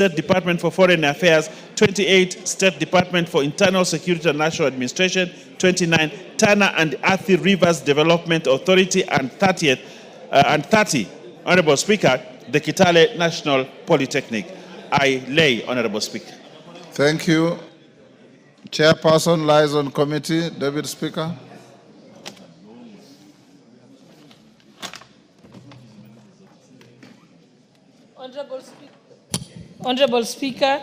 State Department for Foreign Affairs, 28, State Department for Internal Security and National Administration, 29, Tana and Athi Rivers Development Authority, and 30, Honorable Speaker, the Kitale National Polytechnic. I lay, Honorable Speaker. Thank you. Chairperson, Liaison Committee, Deputy Speaker. Honorable Speaker,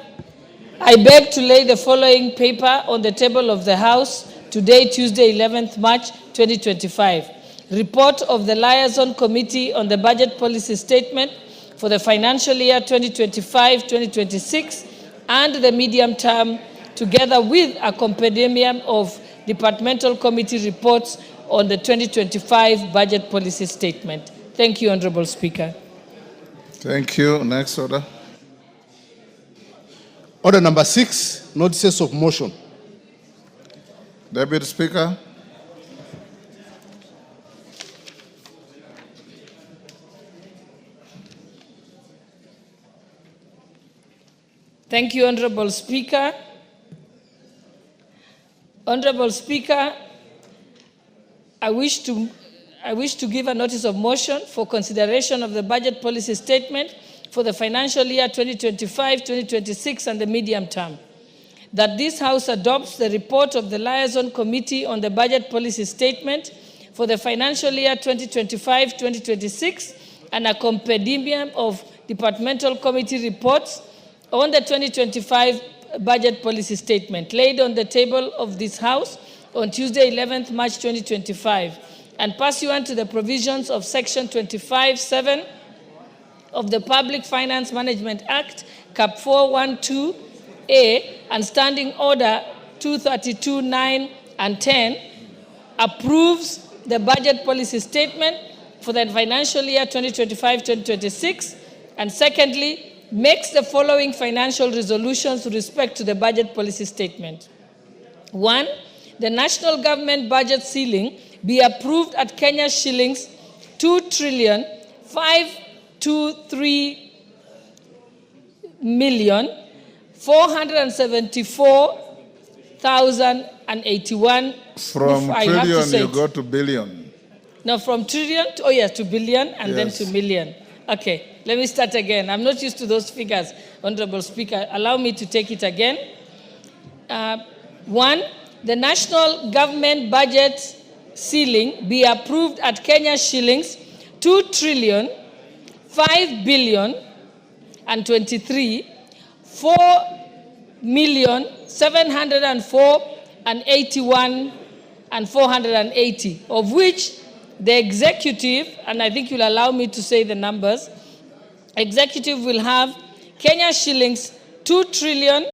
I beg to lay the following paper on the table of the House today, Tuesday, 11th March 2025. Report of the Liaison Committee on the Budget Policy Statement for the financial year 2025-2026 and the medium term, together with a compendium of departmental committee reports on the 2025 Budget Policy Statement. Thank you, Honorable Speaker. Thank you. Next order. Order number 6, notices of motion. Deputy Speaker. Thank you, Honorable Speaker. Honorable Speaker, I wish to give a notice of motion for consideration of the budget policy statement for the financial year 2025-2026 and the medium term. That this House adopts the report of the Liaison Committee on the Budget Policy Statement for the financial year 2025-2026 and a compendium of departmental committee reports on the 2025 Budget Policy Statement laid on the table of this House on Tuesday, 11th March 2025, and pursuant to the provisions of Section 25(7) of the Public Finance Management Act, Cap 412A, and Standing Order 232(9) and 10, approves the Budget Policy Statement for the financial year 2025-2026, and secondly, makes the following financial resolutions with respect to the Budget Policy Statement. 1. The national government budget ceiling be approved at Kenya shillings 2,323,474,081. From trillion, you go to billion. No, from trillion to billion, and then to million. Okay, let me start again. I'm not used to those figures, Honorable Speaker. Allow me to take it again. 1. The national government budget ceiling be approved at Kenya shillings 2,504,704,81,480, of which the executive, and I think you'll allow me to say the numbers, executive will have Kenya shillings 2 trillion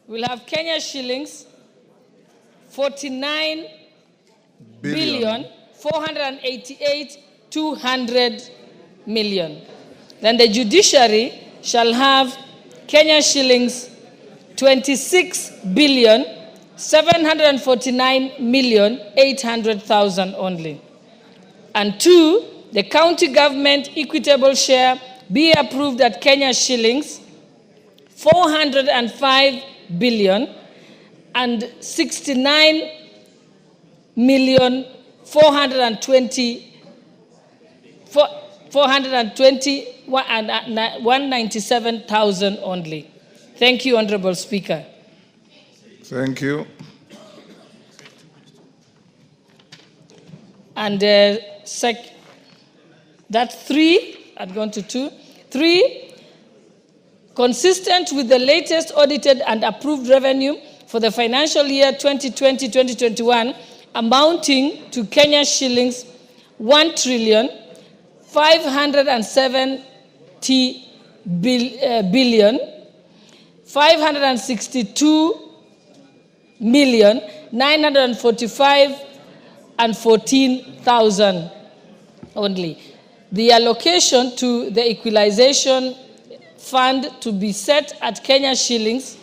will have Kenya shillings 49 billion 488,200 million. Then the judiciary shall have Kenya shillings 26 billion 749,800,000 only. And 2, the county government equitable share be approved at Kenya shillings 405 billion and 197,000 only. Thank you, Honorable Speaker. Thank you. And that's 3. I've gone to 2. 3. Consistent with the latest audited and approved revenue for the financial year 2020-2021, amounting to Kenya shillings 1,570 billion 562,945,014,000 only. the allocation to the equalization fund to be set at Kenya shillings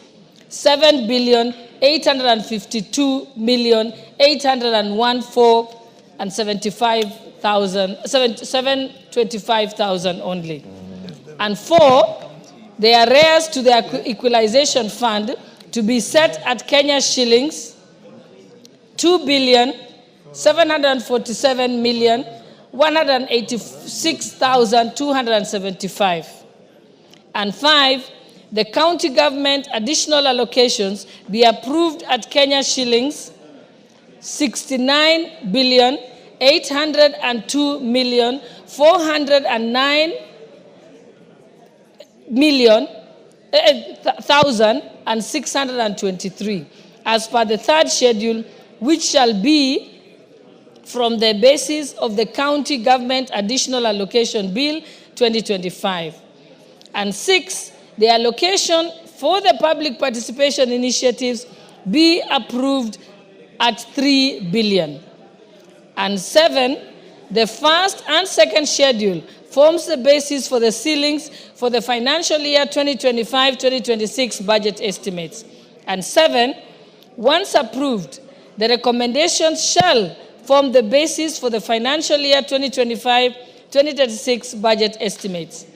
7,852,801,725,000 only. And 4, the arrears to the equalization fund to be set at Kenya shillings 2,747,186,275. And 5, the county government additional allocations be approved at Kenya shillings 69,802,409,623 as per the third schedule, which shall be from the basis of the County Government Additional Allocation Bill 2025. And 6, the allocation for the public participation initiatives be approved at 3 billion. And 7, the first and second schedule forms the basis for the ceilings for the financial year 2025-2026 budget estimates. And 7, once approved, the recommendations shall form the basis for the financial year 2025-2026 budget estimates.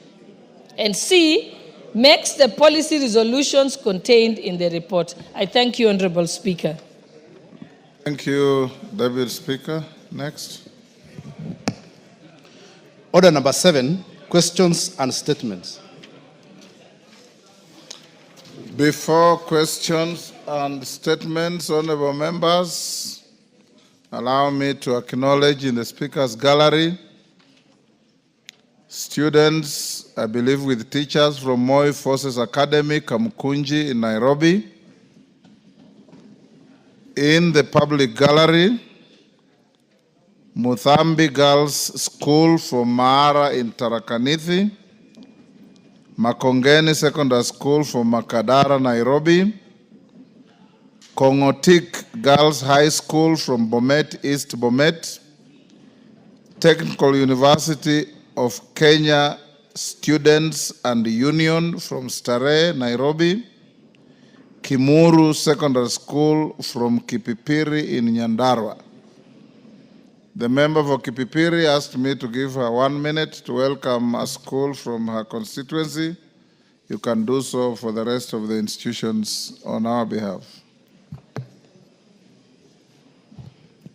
And C, makes the policy resolutions contained in the report. I thank you, Honorable Speaker. Thank you, Deputy Speaker. Next. Order number 7, questions and statements. Before questions and statements, honorable members, allow me to acknowledge in the Speaker's gallery students, I believe with teachers from Moi Forces Academy, Kamkunji in Nairobi. In the public gallery, Muthambi Girls School from Mara in Tharaka-Nithi, Makongeni Secondary School from Makadara, Nairobi, Kongotik Girls High School from Bomet, East Bomet, Technical University of Kenya Students and Union from Starehe, Nairobi, Kimuru Secondary School from Kipipiri in Nyandarua. The member for Kipipiri asked me to give her 1 minute to welcome a school from her constituency. You can do so for the rest of the institutions on our behalf.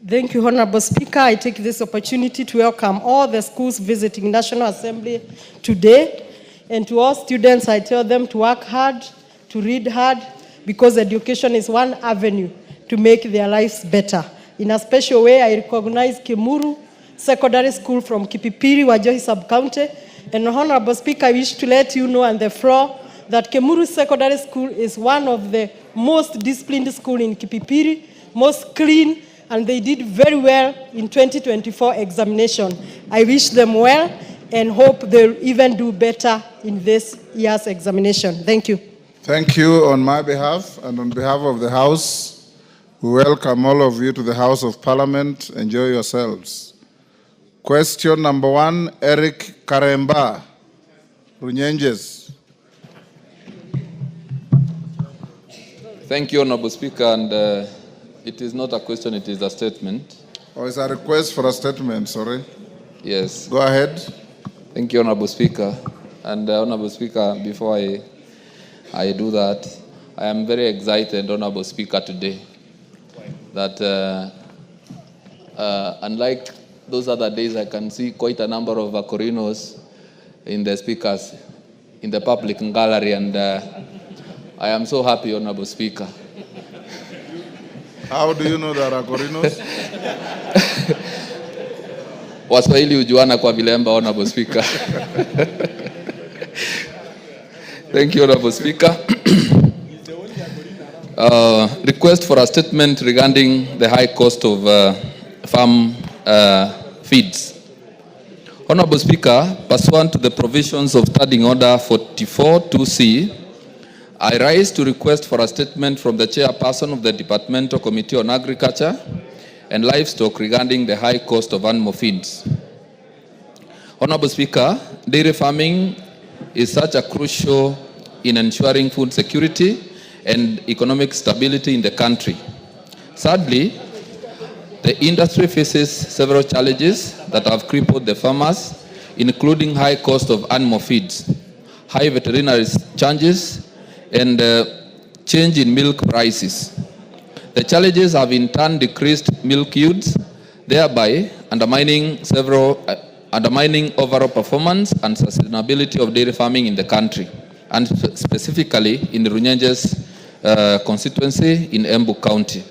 Thank you, Honorable Speaker. I take this opportunity to welcome all the schools visiting National Assembly today. And to all students, I tell them to work hard, to read hard, because education is one avenue to make their lives better. In a special way, I recognize Kimuru Secondary School from Kipipiri, Wajohi Sub-County. And Honorable Speaker, I wish to let you know on the floor that Kimuru Secondary School is one of the most disciplined schools in Kipipiri, most clean, and they did very well in 2024 examination. I wish them well and hope they'll even do better in this year's examination. Thank you. Thank you on my behalf and on behalf of the House. We welcome all of you to the House of Parliament. Enjoy yourselves. Question number 1, Eric Karemba, Runyenjes. Thank you, Honorable Speaker, and it is not a question, it is a statement. Oh, it's a request for a statement, sorry. Yes. Go ahead. Thank you, Honorable Speaker. And Honorable Speaker, before I do that, I am very excited, Honorable Speaker, today that unlike those other days, I can see quite a number of Akorinos in the speakers, in the public gallery, and I am so happy, Honorable Speaker. How do you know there are Akorinos? Waswahili hujuana kwa vilemba, Honorable Speaker. Thank you, Honorable Speaker. Request for a statement regarding the high cost of farm feeds. Honorable Speaker, pursuant to the provisions of Standing Order 44-2C, I rise to request for a statement from the chairperson of the Departmental Committee on Agriculture and Livestock regarding the high cost of animal feeds. Honorable Speaker, dairy farming is such a crucial in ensuring food security and economic stability in the country. Sadly, the industry faces several challenges that have crippled the farmers, including high cost of animal feeds, high veterinary charges, and change in milk prices. The challenges have in turn decreased milk yields, thereby undermining overall performance and sustainability of dairy farming in the country, and specifically in the Runyenjes constituency in Embu County.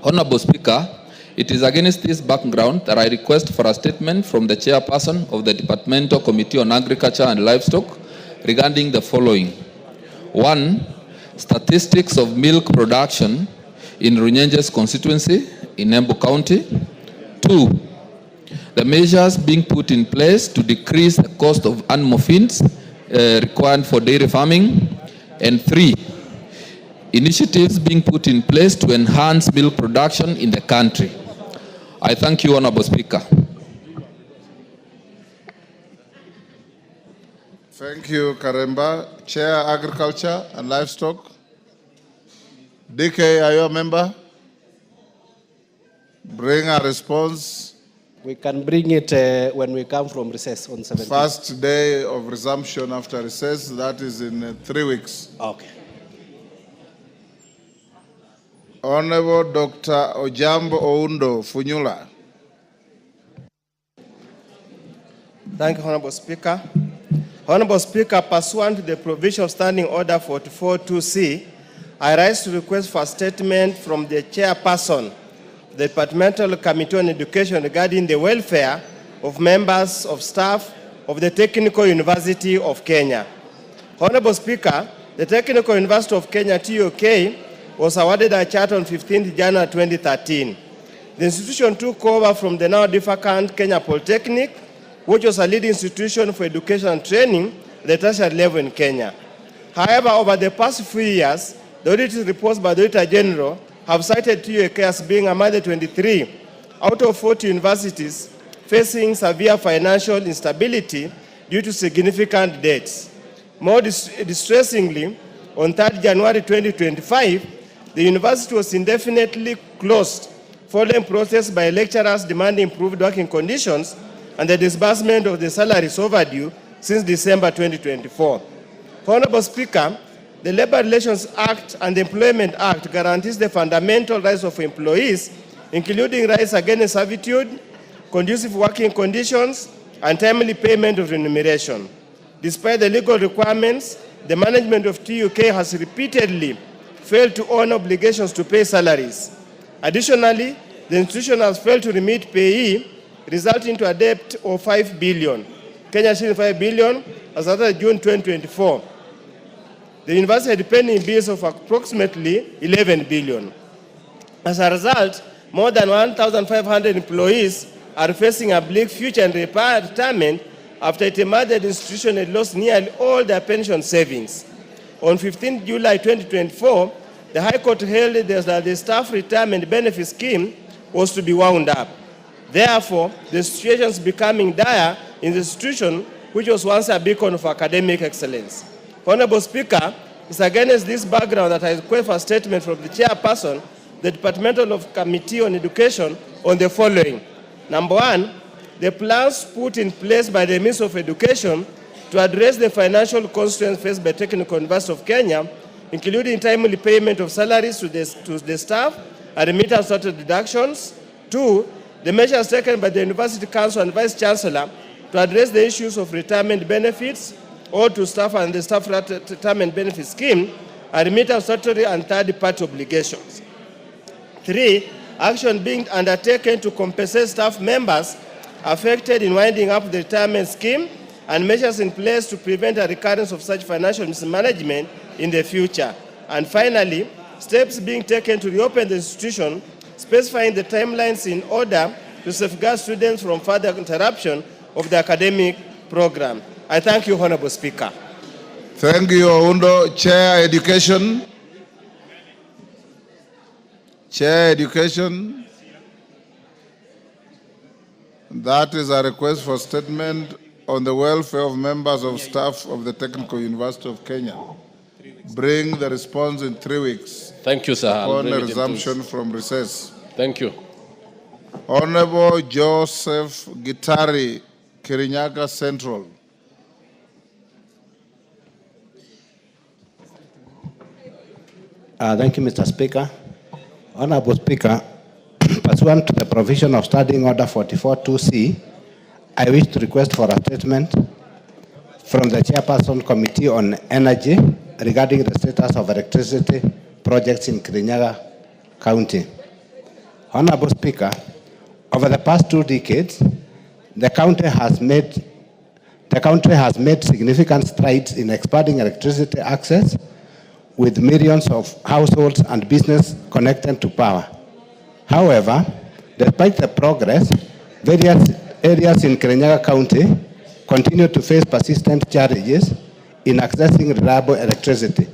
Honorable Speaker, it is against this background that I request for a statement from the chairperson of the Departmental Committee on Agriculture and Livestock regarding the following. 1. Statistics of milk production in Runyenjes constituency in Embu County. 2. The measures being put in place to decrease the cost of animal feeds required for dairy farming. And 3. Initiatives being put in place to enhance milk production in the country. I thank you, Honorable Speaker. Thank you, Karemba. Chair, Agriculture and Livestock. DK, are you a member? Bring a response. We can bring it when we come from recess on 17th. First day of resumption after recess, that is in 3 weeks. Okay. Honorable Dr. Ojambo Oundo Funyula. Thank you, Honorable Speaker. Honorable Speaker, pursuant to the provision of Standing Order 44.2c, I rise to request for a statement from the chairperson of the Departmental Committee on Education regarding the welfare of members of staff of the Technical University of Kenya. Honorable Speaker, the Technical University of Kenya, TUK, was awarded a charter on 15th January 2013. The institution took over from the now vacant Kenya Polytechnic, which was a leading institution for education and training at the tertiary level in Kenya. However, over the past few years, the audit reports by the Auditor General have cited TUK as being among the 23 out of 40 universities facing severe financial instability due to significant debts. More distressingly, on 3rd January 2025, the university was indefinitely closed following protests by lecturers demanding improved working conditions and the disbursement of the salaries overdue since December 2024. Honorable Speaker, the Labor Relations Act and the Employment Act guarantees the fundamental rights of employees, including rights against servitude, conducive working conditions, and timely payment of remuneration. Despite the legal requirements, the management of TUK has repeatedly failed to honor obligations to pay salaries. Additionally, the institution has failed to remit payee, resulting to a debt of 5 billion, Kenya shilling 5 billion, as of June 2024. The university had pending bills of approximately 11 billion. As a result, more than 1,500 employees are facing a bleak future in retirement after it emerged that the institution had lost nearly all their pension savings. On 15 July 2024, the High Court held that the staff retirement benefit scheme was to be wound up. Therefore, the situation is becoming dire in the institution, which was once a beacon of academic excellence. Honorable Speaker, it's against this background that I request for a statement from the chairperson, the Departmental Committee on Education, on the following. Number 1, the plans put in place by the Ministry of Education to address the financial constraints faced by Technical University of Kenya, including timely payment of salaries to the staff and remittance of deductions. 2, the measures taken by the University Council and Vice Chancellor to address the issues of retirement benefits or to staff and the staff retirement benefit scheme and remittance of statutory and third-party obligations. 3, action being undertaken to compensate staff members affected in winding up the retirement scheme and measures in place to prevent a recurrence of such financial mismanagement in the future. And finally, steps being taken to reopen the institution, specifying the timelines in order to safeguard students from further interruption of the academic program. I thank you, Honorable Speaker. Thank you, Oundo. Chair, Education. Chair, Education. That is a request for statement on the welfare of members of staff of the Technical University of Kenya. Bring the response in 3 weeks. Thank you, sir. I'll Upon bring a it in resumption 2 weeks. from recess. Thank you. Honorable Joseph Gitari, Kirinyaga Central. Thank you, Mr. Speaker. Honorable Speaker, pursuant to the provision of Standing Order 44-2C, I wish to request for a statement from the Chairperson Committee on Energy regarding the status of electricity projects in Kirinyaga County. Honorable Speaker, over the past 2 decades, the country has made significant strides in expanding electricity access, with millions of households and business connected to power. However, despite the progress, various areas in Kirinyaga County continue to face persistent challenges in accessing reliable electricity.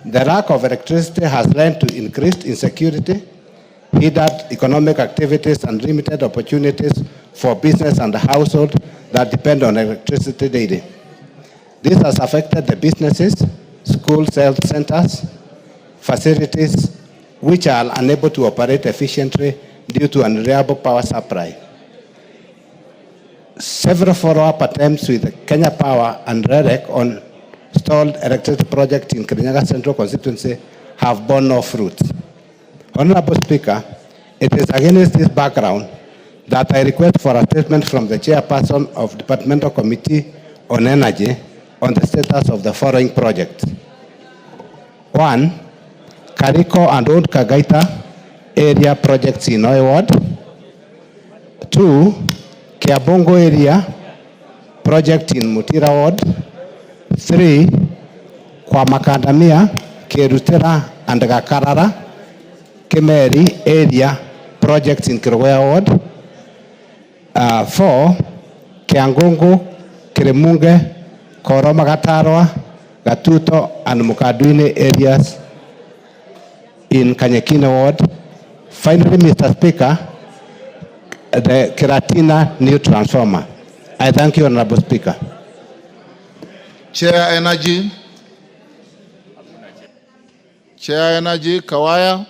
The lack of electricity has led to increased insecurity, hindered economic activities, and limited opportunities for business and households that depend on electricity daily. This has affected the businesses, schools, health centers, facilities which are unable to operate efficiently due to unreliable power supply. Several follow-up attempts with Kenya Power and REREC on stalled electricity projects in Kirinyaga Central constituency have borne no fruit. Honorable Speaker, it is against this background that I request for a statement from the Chairperson of Departmental Committee on Energy on the status of the following projects. 1. Kariko and Old Kagaita area projects in Oi Ward. 2. Kiabongo area project in Mutira Ward. 3. Kwa Makandamia, Kerutera and Gakarara, Kemeri area projects in Kirogoya Ward. 4. Kiangongo, Kiremunge, Koroma Gatarwa, Gatuto and Mukaduine areas in Kanyekine Ward. Finally, Mr. Speaker, the Kiratina new transformer. I thank you, Honorable Speaker. Chair Energy. Chair Energy, Kawaya.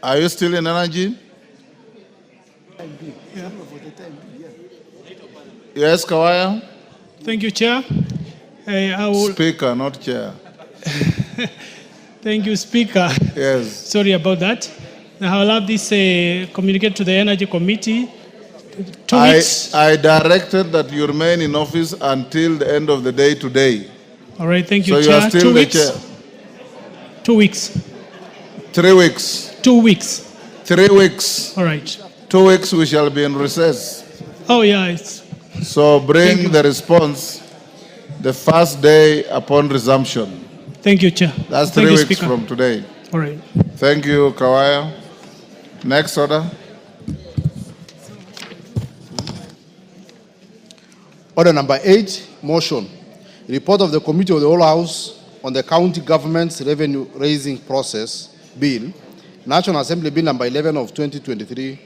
Are you still in Energy? Yes, Kawaya. Thank you, Chair. I will... Speaker, not Chair. Thank you, Speaker. Yes. Sorry about that. I will have this communicated to the Energy Committee. 2 weeks. I directed that you remain in office until the end of the day today. All right, thank you, so Chair. You are still 2 the weeks. Chair. 2 weeks. 3 weeks. 2 weeks. 3 weeks. All right. 2 weeks we shall be in recess. Oh, yeah. It's... So bring the response the first day upon resumption. Thank you, Chair. That's Thank 3 you, weeks Speaker. from today. All right. Thank you, Kawaya. Next order. Order number 8, motion. Report of the Committee of the Whole House on the County Government's Revenue Raising Process Bill, National Assembly Bill number 11 of 2023.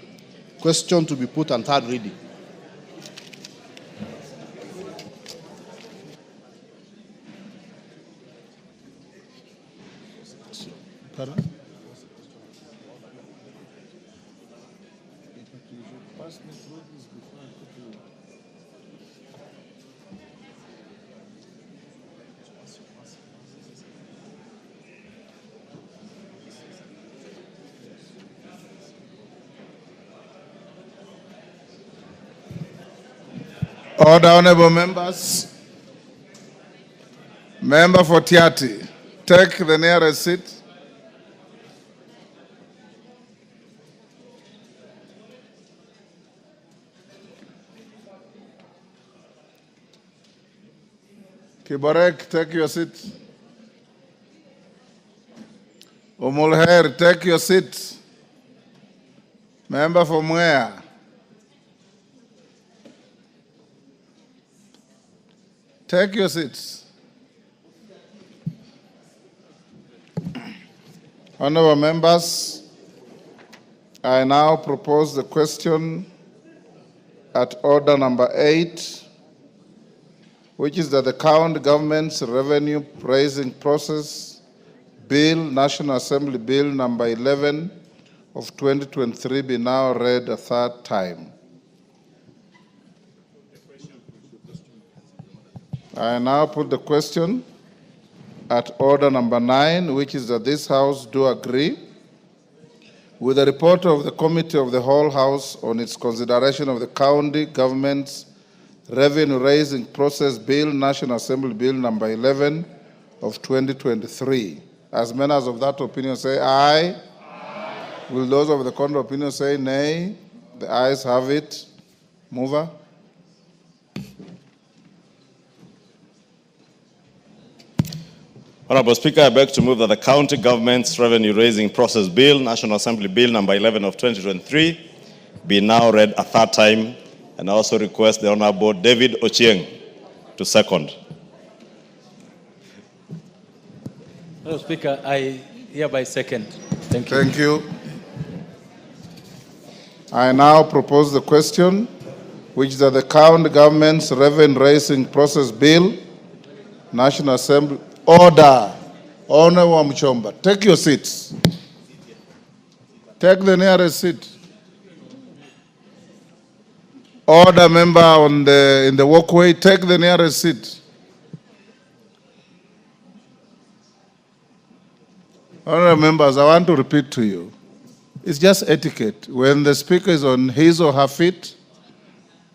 Question to be put on third reading. Pardon? Order, honorable members. Member for Tiati, take the nearest seat. Kiborek, take your seat. Umulher, take your seat. Member for Mwea. Take your seats. Honorable members, I now propose the question at order number 8, which is that the county government's revenue raising process bill, National Assembly Bill number 11 of 2023 be now read a third time. I now put the question at order number 9, which is that this House do agree with the report of the Committee of the Whole House on its consideration of the county government's revenue-raising process bill, National Assembly Bill number 11 of 2023. As members of that opinion say aye. Aye. Will those of the contrary opinion say nay? The ayes have it. Mover. Honorable Speaker, I beg to move that the county government's revenue-raising process bill, National Assembly Bill number 11 of 2023, be now read a third time, and I also request the Honorable David Ochieng to second. Honorable Speaker, I hereby second. Thank you. Thank you. I now propose the question, which is that the county government's revenue-raising process bill, National Assembly. Order. Honorable Mchomba, take your seats. Take the nearest seat. Order, member in the walkway, take the nearest seat. Honorable members, I want to repeat to you, it's just etiquette. When the speaker is on his or her feet,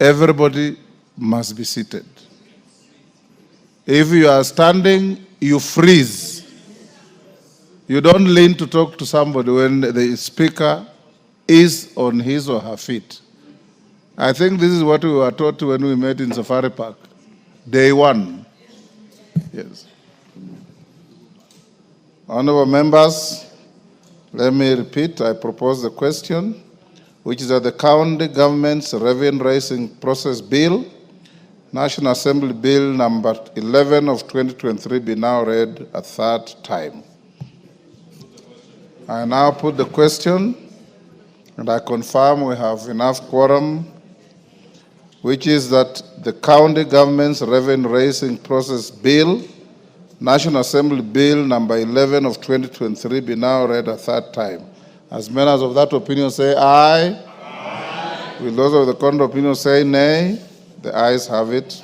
everybody must be seated. If you are standing, you freeze. You don't lean to talk to somebody when the speaker is on his or her feet. I think this is what we were taught when we met in Safari Park. Day one. Yes. Honorable members, let me repeat. I propose the question, which is that the county government's revenue-raising process bill, National Assembly Bill number 11 of 2023 be now read a third time. I now put the question, and I confirm we have enough quorum, which is that the county government's revenue-raising process bill, National Assembly Bill number 11 of 2023 be now read a third time. As members of that opinion say aye. Aye. Will those of the contrary opinion say nay? The ayes have it.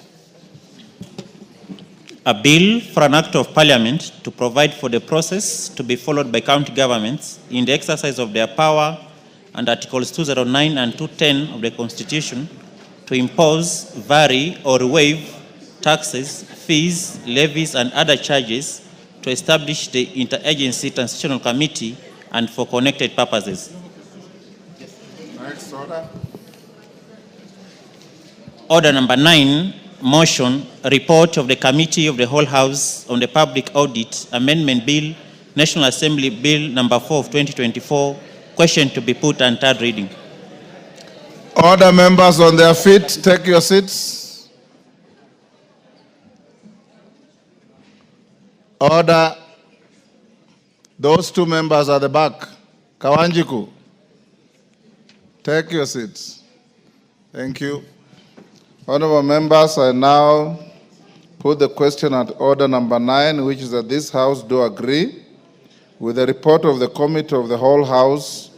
A bill for an act of parliament to provide for the process to be followed by county governments in the exercise of their power and Articles 209 and 210 of the Constitution to impose, vary, or waive taxes, fees, levies, and other charges to establish the Interagency Transitional Committee and for connected purposes. Next order. Order number 9, motion, report of the Committee of the Whole House on the Public Audit Amendment Bill, National Assembly Bill number 4 of 2024, question to be put and third reading. Order, members on their feet, take your seats. Order. Those two members at the back, Kawanjiku, take your seats. Thank you. Honorable members, I now put the question at order number 9, which is that this House do agree with the report of the Committee of the Whole House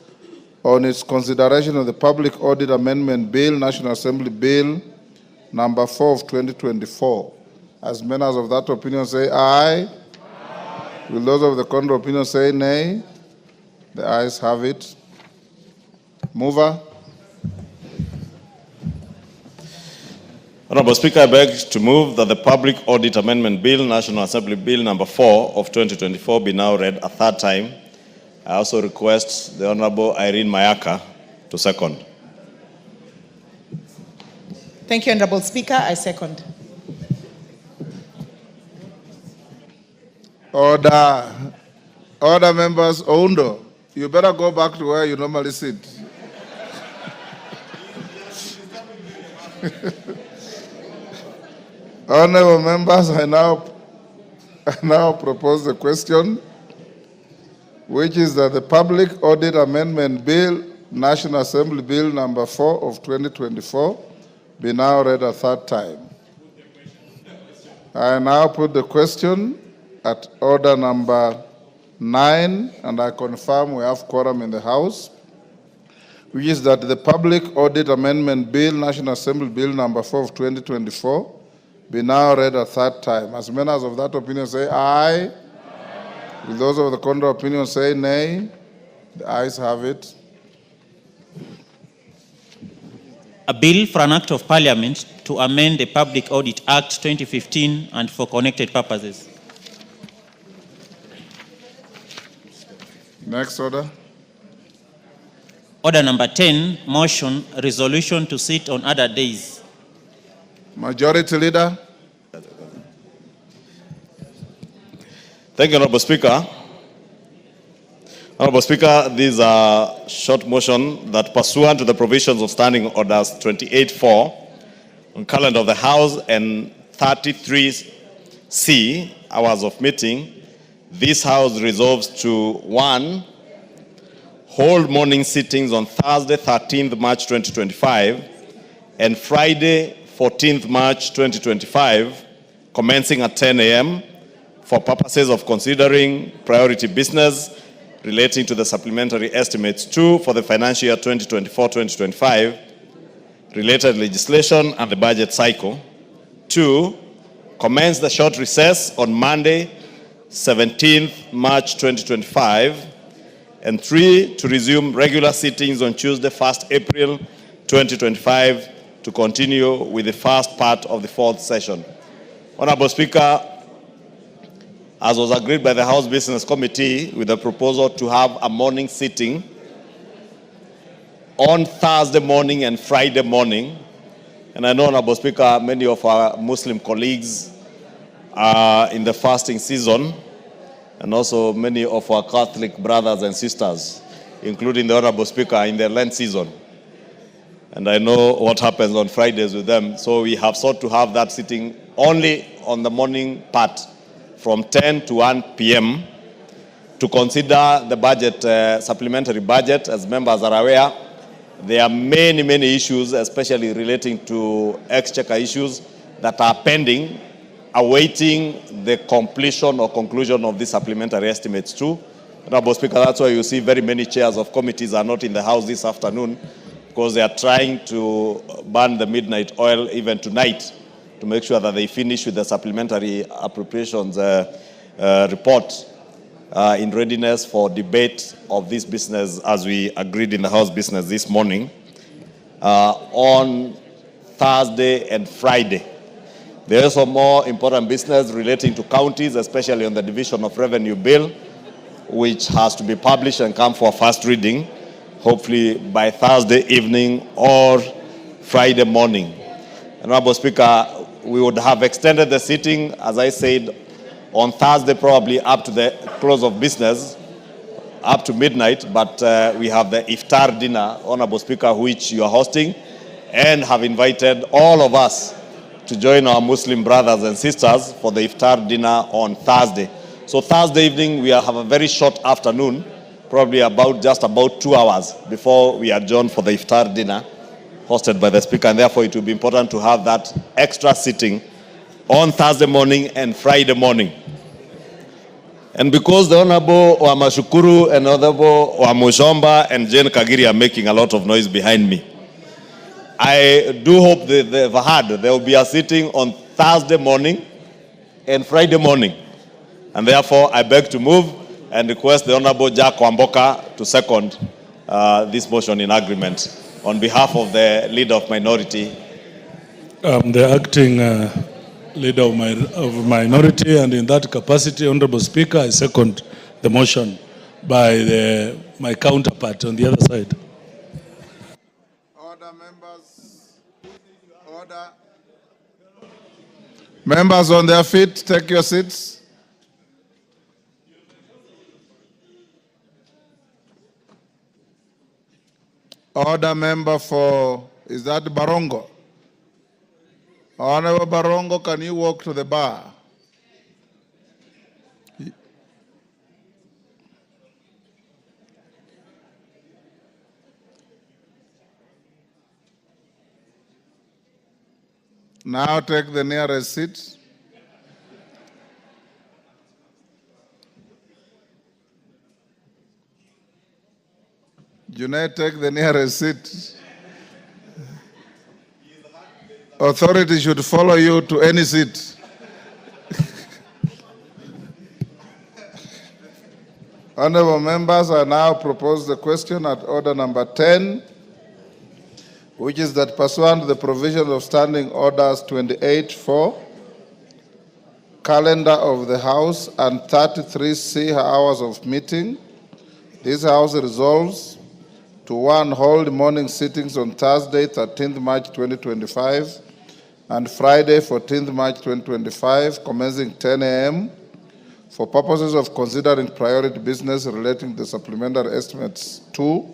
on its consideration of the Public Audit Amendment Bill, National Assembly Bill number 4 of 2024. As members of that opinion say aye. Aye. Will those of the contrary opinion say nay? The ayes have it. Mover. Honorable Speaker, I beg to move that the Public Audit Amendment Bill, National Assembly Bill number 4 of 2024 be now read a third time. I also request the Honorable Irene Mayaka to second. Thank you, Honorable Speaker. I second. Order. Order, members. Oundo, you better go back to where you normally sit. Honorable members, I now propose the question, which is that the Public Audit Amendment Bill, National Assembly Bill number 4 of 2024 be now read a third time. I now put the question at order number 9, and I confirm we have quorum in the House, which is that the Public Audit Amendment Bill, National Assembly Bill number 4 of 2024, be now read a third time. As many as of that opinion say aye. Will those of the contrary opinion say nay? The ayes have it. A bill for an act of parliament to amend the Public Audit Act 2015 and for connected purposes. Next order. Order number 10, motion, resolution to sit on other days. Majority Leader. Thank you, Honorable Speaker. Honorable Speaker, this is a short motion that pursuant to the provisions of Standing Orders 28.4 on calendar of the House and 33C, hours of meeting, this House resolves to 1, hold morning sittings on Thursday, 13th March 2025 and Friday, 14th March 2025, commencing at 10 a.m. for purposes of considering priority business relating to the supplementary estimates 2 for the financial year 2024-2025, related legislation and the budget cycle. 2, commence the short recess on Monday, 17th March 2025. And 3, to resume regular sittings on Tuesday, 1st April 2025, to continue with the first part of the 4th session. Honorable Speaker, as was agreed by the House Business Committee with the proposal to have a morning sitting on Thursday morning and Friday morning. And I know, Honorable Speaker, many of our Muslim colleagues are in the fasting season, and also many of our Catholic brothers and sisters, including the Honorable Speaker, in the Lent season. And I know what happens on Fridays with them. So we have sought to have that sitting only on the morning part, from 10 to 1 p.m. to consider the budget, supplementary budget. As members are aware, there are many, many issues, especially relating to exchequer issues that are pending, awaiting the completion or conclusion of the supplementary estimates too. Honorable Speaker, that's why you see very many chairs of committees are not in the House this afternoon, because they are trying to burn the midnight oil even tonight to make sure that they finish with the supplementary appropriations report in readiness for debate of this business as we agreed in the House business this morning on Thursday and Friday. There is some more important business relating to counties, especially on the division of revenue bill, which has to be published and come for first reading, hopefully by Thursday evening or Friday morning. Honorable Speaker, we would have extended the sitting, as I said, on Thursday probably up to the close of business, up to midnight, but we have the iftar dinner, Honorable Speaker, which you are hosting, and have invited all of us to join our Muslim brothers and sisters for the iftar dinner on Thursday. So Thursday evening, we have a very short afternoon, probably just about 2 hours before we adjourn for the iftar dinner hosted by the Speaker, and therefore it will be important to have that extra sitting on Thursday morning and Friday morning. And because the Honorable Wamashukuru and Honorable Wamushomba and Jane Kagiri are making a lot of noise behind me, I do hope that they've heard there will be a sitting on Thursday morning and Friday morning. And therefore, I beg to move and request the Honorable Jack Wamboka to second this motion in agreement on behalf of the Leader of Minority. The acting Leader of Minority, and in that capacity, Honorable Speaker, I second the motion by my counterpart on the other side. Order, members. Order. Members on their feet, take your seats. Order member for, is that Barongo? Honorable Barongo, can you walk to the bar? Now take the nearest seat. Junaid, take the nearest seat. Authority should follow you to any seat. Honorable members, I now propose the question at order number 10, which is that pursuant to the provisions of Standing Orders 28(4), calendar of the House, and 33C hours of meeting, this House resolves to 1. Hold morning sittings on Thursday, 13th March 2025, and Friday, 14th March 2025, commencing 10 a.m., for purposes of considering priority business relating to supplementary estimates 2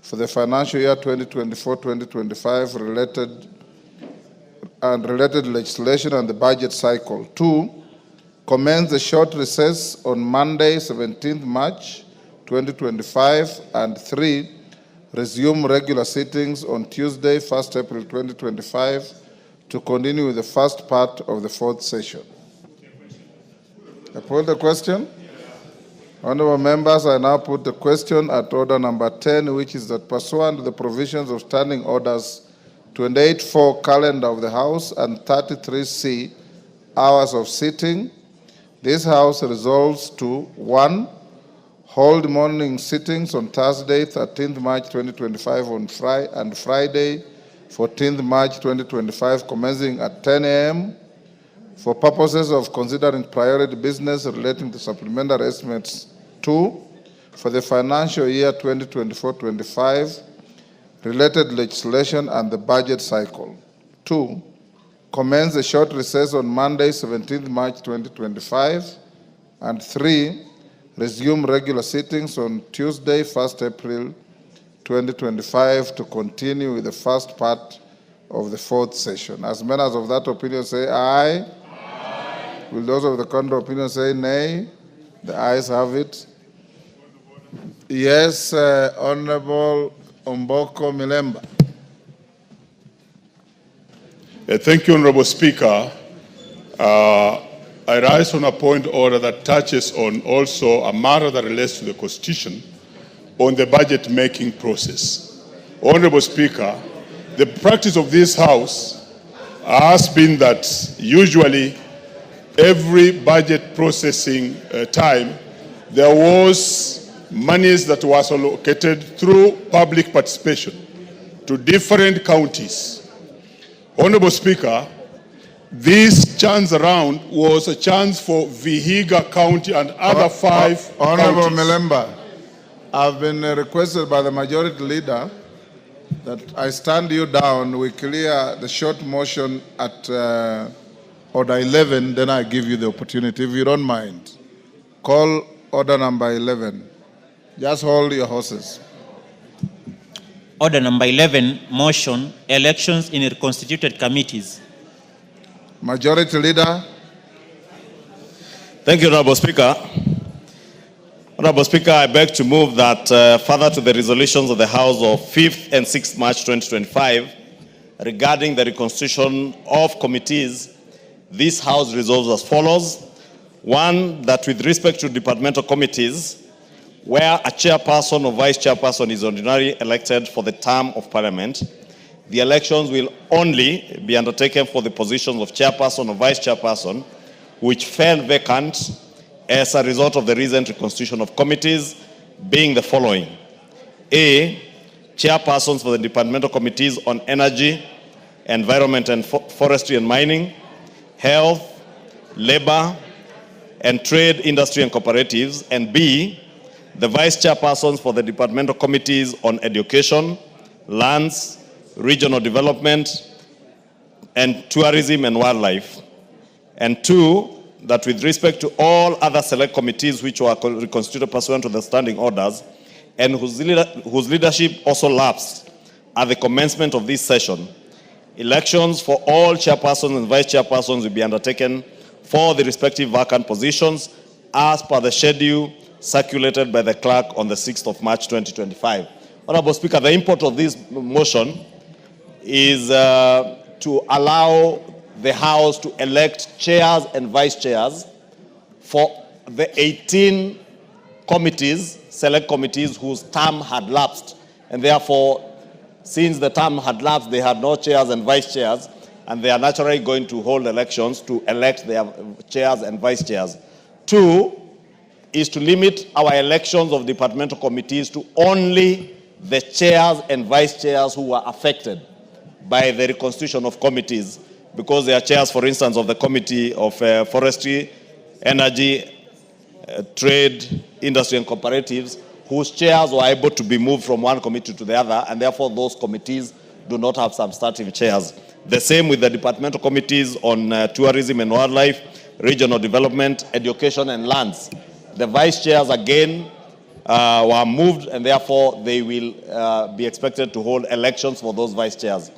for the financial year 2024-2025 related legislation and the budget cycle. 2, commence the short recess on Monday, 17th March 2025, and 3, resume regular sittings on Tuesday, 1st April 2025, to continue with the first part of the fourth session. I put the question. Honorable members, I now put the question at order number 10, which is that pursuant to the provisions of Standing Orders 28(4), calendar of the House, and 33C hours of sitting, this House resolves to 1. Hold morning sittings on Thursday, 13th March 2025, and Friday, 14th March 2025, commencing at 10 a.m., for purposes of considering priority business relating to supplementary estimates 2 for the financial year 2024-25, related legislation and the budget cycle. 2, commence a short recess on Monday, 17th March 2025, and 3, resume regular sittings on Tuesday, 1st April 2025, to continue with the first part of the fourth session. As members of that opinion say aye. Will those of the contrary opinion say nay? The ayes have it. Yes, Honorable Omboko Milemba. Thank you, Honorable Speaker. I rise on a point of order that touches on also a matter that relates to the Constitution on the budget-making process. Honorable Speaker, the practice of this House has been that usually every budget processing time, there was monies that was allocated through public participation to different counties. Honorable Speaker, this chance around was a chance for Vihiga County and other 5 Honorable counties. Milemba, I've been requested by the majority leader that I stand you down. We clear the short motion at order 11, then I give you the opportunity, if you don't mind. Call order number 11. Just hold your horses. Order number 11, motion, elections in reconstituted committees. Majority Leader. Thank you, Honorable Speaker. Honorable Speaker, I beg to move that further to the resolutions of the House of 5th and 6th March 2025 regarding the reconstitution of committees, this House resolves as follows. 1, that with respect to departmental committees, where a chairperson or vice chairperson is ordinarily elected for the term of Parliament, the elections will only be undertaken for the positions of chairperson or vice chairperson, which fell vacant as a result of the recent reconstitution of committees, being the following. A, chairpersons for the departmental committees on energy, environment and forestry and mining, health, labor, and trade, industry and cooperatives, and B, the vice chairpersons for the departmental committees on education, lands, regional development, and tourism and wildlife. And 2, that with respect to all other select committees which were reconstituted pursuant to the standing orders and whose leadership also lapsed at the commencement of this session, elections for all chairpersons and vice chairpersons will be undertaken for the respective vacant positions as per the schedule circulated by the clerk on the 6th of March 2025. Honorable Speaker, the import of this motion is to allow the House to elect chairs and vice chairs for the 18 committees, select committees whose term had lapsed. And therefore, since the term had lapsed, they had no chairs and vice chairs, and they are naturally going to hold elections to elect their chairs and vice chairs. 2 is to limit our elections of departmental committees to only the chairs and vice chairs who were affected by the reconstitution of committees, because they are chairs, for instance, of the Committee of Forestry, Energy, Trade, Industry and Cooperatives, whose chairs were able to be moved from one committee to the other, and therefore those committees do not have substantive chairs. The same with the departmental committees on tourism and wildlife, regional development, education and lands. The vice chairs again were moved, and therefore they will be expected to hold elections for those vice chairs.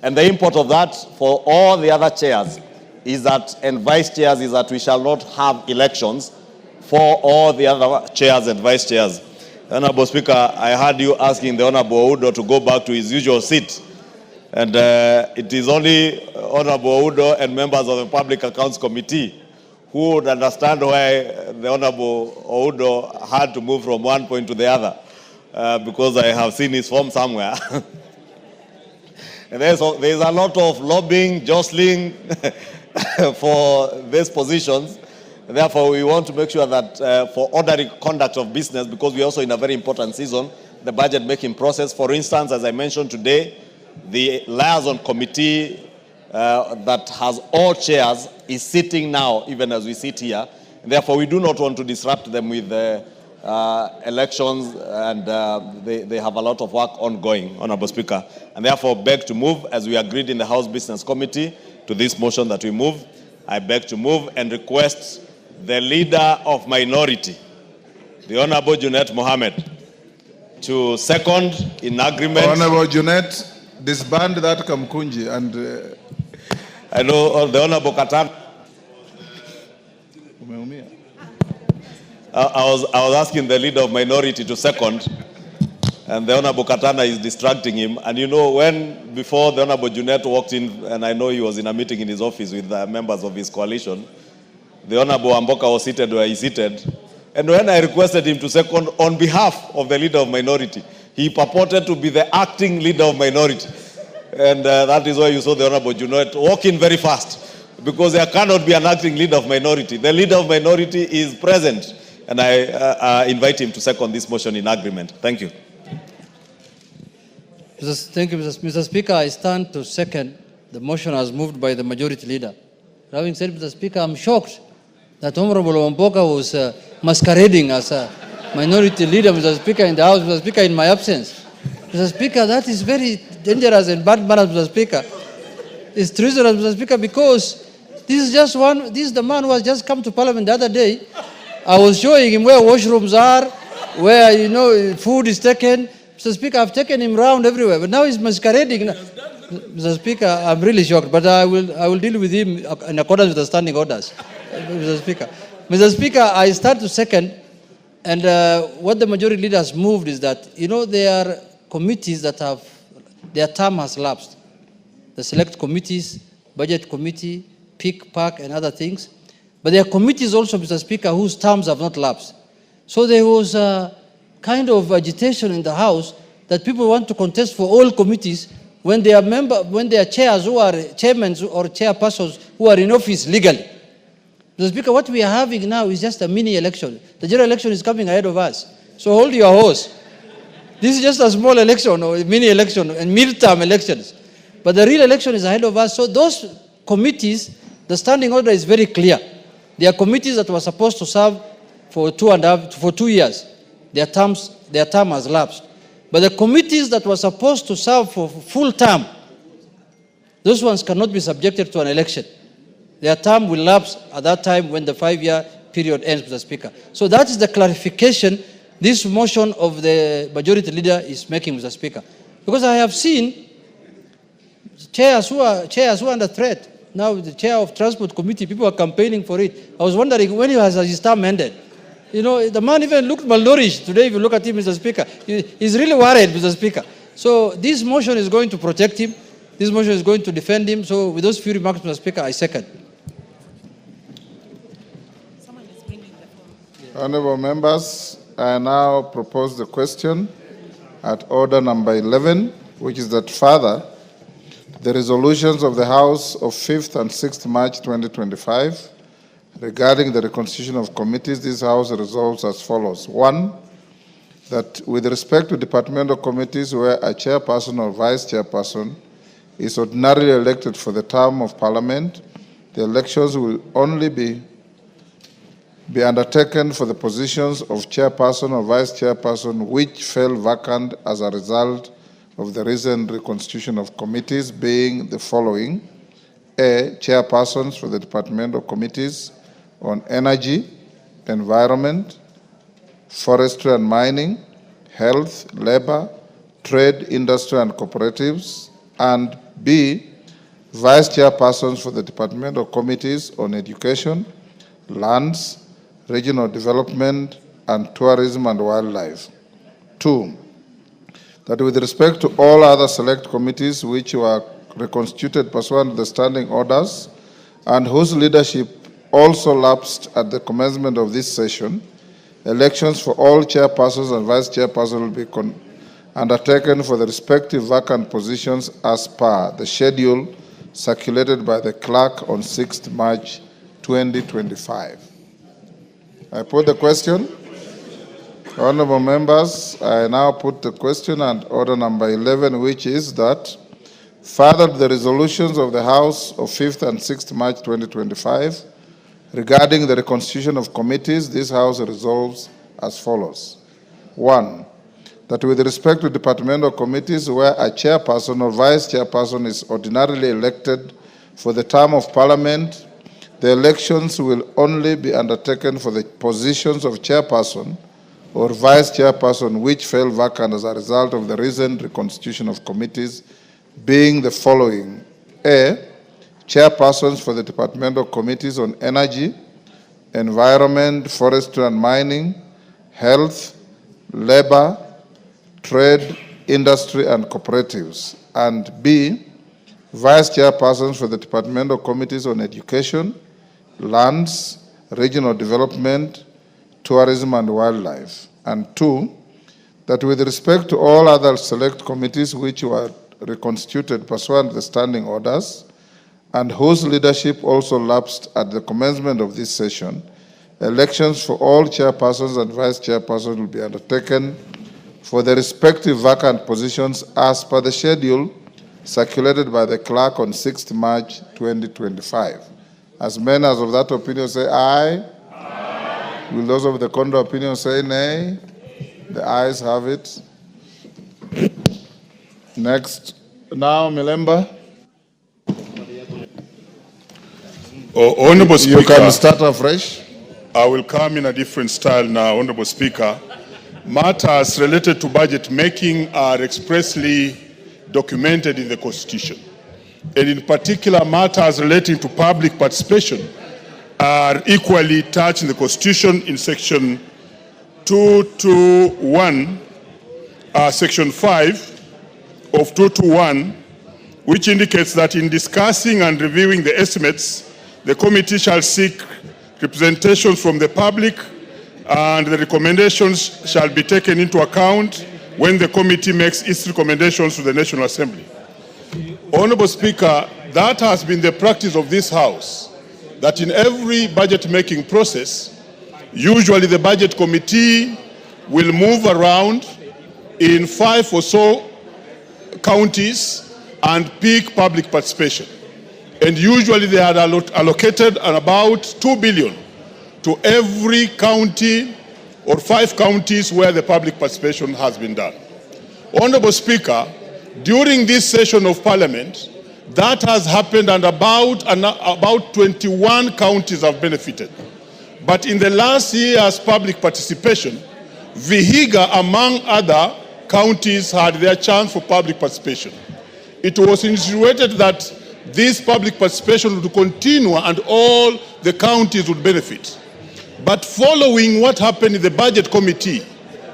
And the import of that for all the other chairs is that, and vice chairs, is that we shall not have elections for all the other chairs and vice chairs. Honorable Speaker, I heard you asking the Honorable Udo to go back to his usual seat. And it is only Honorable Udo and members of the Public Accounts Committee who would understand why the Honorable Udo had to move from one point to the other, because I have seen his form somewhere. And there's a lot of lobbying, jostling for these positions. Therefore, we want to make sure that for orderly conduct of business, because we're also in a very important season, the budget making process, for instance, as I mentioned today, the liaison committee that has all chairs is sitting now, even as we sit here. And therefore, we do not want to disrupt them with elections, and they have a lot of work ongoing, Honorable Speaker. And therefore, beg to move, as we agreed in the House Business Committee, to this motion that we move. I beg to move and request the Leader of Minority, the Honorable Junet Mohammed, to second in agreement. Honorable Junet, disband that Kamkunji and... I know the Honorable Katan. I was asking the Leader of Minority to second, and the Honorable Katana is distracting him. And you know, before the Honorable Junet walked in, and I know he was in a meeting in his office with the members of his coalition, the Honorable Amboka was seated where he seated. And when I requested him to second on behalf of the Leader of Minority, he purported to be the acting Leader of Minority. And that is why you saw the Honorable Junet walking very fast, because there cannot be an acting Leader of Minority. The Leader of Minority is present, and I invite him to second this motion in agreement. Thank you. Thank you, Mr. Speaker. I stand to second the motion as moved by the Majority Leader. Having said, Mr. Speaker, I'm shocked that Honorable Wamboka was masquerading as a Minority Leader, Mr. Speaker, in the House, Mr. Speaker, in my absence. Mr. Speaker, that is very dangerous and bad manners, Mr. Speaker. It's treasonous, Mr. Speaker, because this is the man who has just come to Parliament the other day. I was showing him where washrooms are, where, food is taken. Mr. Speaker, I've taken him around everywhere, but now he's masquerading. Mr. Speaker, I'm really shocked, but I will deal with him in accordance with the standing orders. Mr. Speaker. Mr. Speaker, I start to second, and what the Majority Leader has moved is that, there are committees that their term has lapsed. The select committees, budget committee, Pact, and other things. But there are committees also, Mr. Speaker, whose terms have not lapsed. So there was a kind of agitation in the House that people want to contest for all committees when they are chairs who are chairmen or chairpersons who are in office legally. Mr. Speaker, what we are having now is just a mini election. The general election is coming ahead of us. So hold your horse. This is just a small election or a mini election and mid-term elections. But the real election is ahead of us. So those committees, the standing order is very clear. There are committees that were supposed to serve for 2 years. Their term has lapsed. But the committees that were supposed to serve for full term, those ones cannot be subjected to an election. Their term will lapse at that time when the 5-year period ends, Mr. Speaker. So that is the clarification this motion of the Majority Leader is making, Mr. Speaker. Because I have seen chairs who are under threat. Now the chair of Transport Committee, people are campaigning for it. I was wondering when has his term ended. The man even looked malnourished today if you look at him, Mr. Speaker. He's really worried, Mr. Speaker. So this motion is going to protect him. This motion is going to defend him. So with those few remarks, Mr. Speaker, I second. Honorable members, I now propose the question at order number 11, which is that further, the resolutions of the House of 5th and 6th March 2025 regarding the reconstitution of committees, this House resolves as follows. 1, that with respect to departmental committees where a chairperson or vice chairperson is ordinarily elected for the term of Parliament, the elections will only be undertaken for the positions of chairperson or vice chairperson which fell vacant as a result of the recent reconstitution of committees, being the following. A, chairpersons for the departmental committees on energy, environment, forestry and mining, health, labor, trade, industry and cooperatives, and B, vice chairpersons for the departmental committees on education, lands, regional development, and tourism and wildlife. 2, that with respect to all other select committees which were reconstituted pursuant to the standing orders and whose leadership also lapsed at the commencement of this session, elections for all chairpersons and vice chairpersons will be undertaken for the respective vacant positions as per the schedule circulated by the clerk on 6th March 2025. I put the question. Honorable members, I now put the question and order number 11, which is that further the resolutions of the House of 5th and 6th March 2025 regarding the reconstitution of committees, this House resolves as follows. 1, that with respect to departmental committees where a chairperson or vice chairperson is ordinarily elected for the term of Parliament, the elections will only be undertaken for the positions of chairperson or vice chairperson which fell vacant as a result of the recent reconstitution of committees, being the following. A, chairpersons for the departmental committees on energy, environment, forestry and mining, health, labor, trade, industry and cooperatives, and B, vice chairpersons for the departmental committees on education, lands, regional development, tourism and wildlife. And 2, that with respect to all other select committees which were reconstituted pursuant to the standing orders and whose leadership also lapsed at the commencement of this session, elections for all chairpersons and vice chairpersons will be undertaken for the respective vacant positions as per the schedule circulated by the clerk on 6th March 2025. As many as of that opinion say aye. Aye. Will those of the contrary opinion say nay? The ayes have it. Next. Now, Milemba. Honorable Speaker. You can start afresh. I will come in a different style now, Honorable Speaker. Matters related to budget making are expressly documented in the Constitution. And in particular, matters relating to public participation are equally touched in the Constitution in Section 221, Section 5 of 221, which indicates that in discussing and reviewing the estimates, the committee shall seek representations from the public and the recommendations shall be taken into account when the committee makes its recommendations to the National Assembly. Honorable Speaker, that has been the practice of this House, that in every budget-making process, usually the budget committee will move around in 5 or so counties and pick public participation. And usually they had allocated about 2 billion to every county or 5 counties where the public participation has been done. Honorable Speaker, during this session of Parliament, that has happened and about 21 counties have benefited. But in the last year's public participation, Vihiga, among other counties, had their chance for public participation. It was insinuated that this public participation would continue and all the counties would benefit. But following what happened in the budget committee,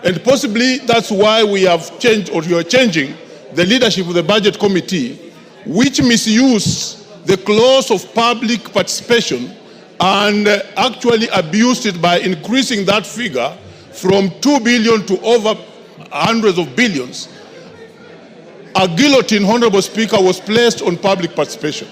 and possibly that's why we have changed, or you are changing the leadership of the budget committee, which misused the clause of public participation and actually abused it by increasing that figure from 2 billion to over hundreds of billions, a guillotine, Honorable Speaker, was placed on public participation,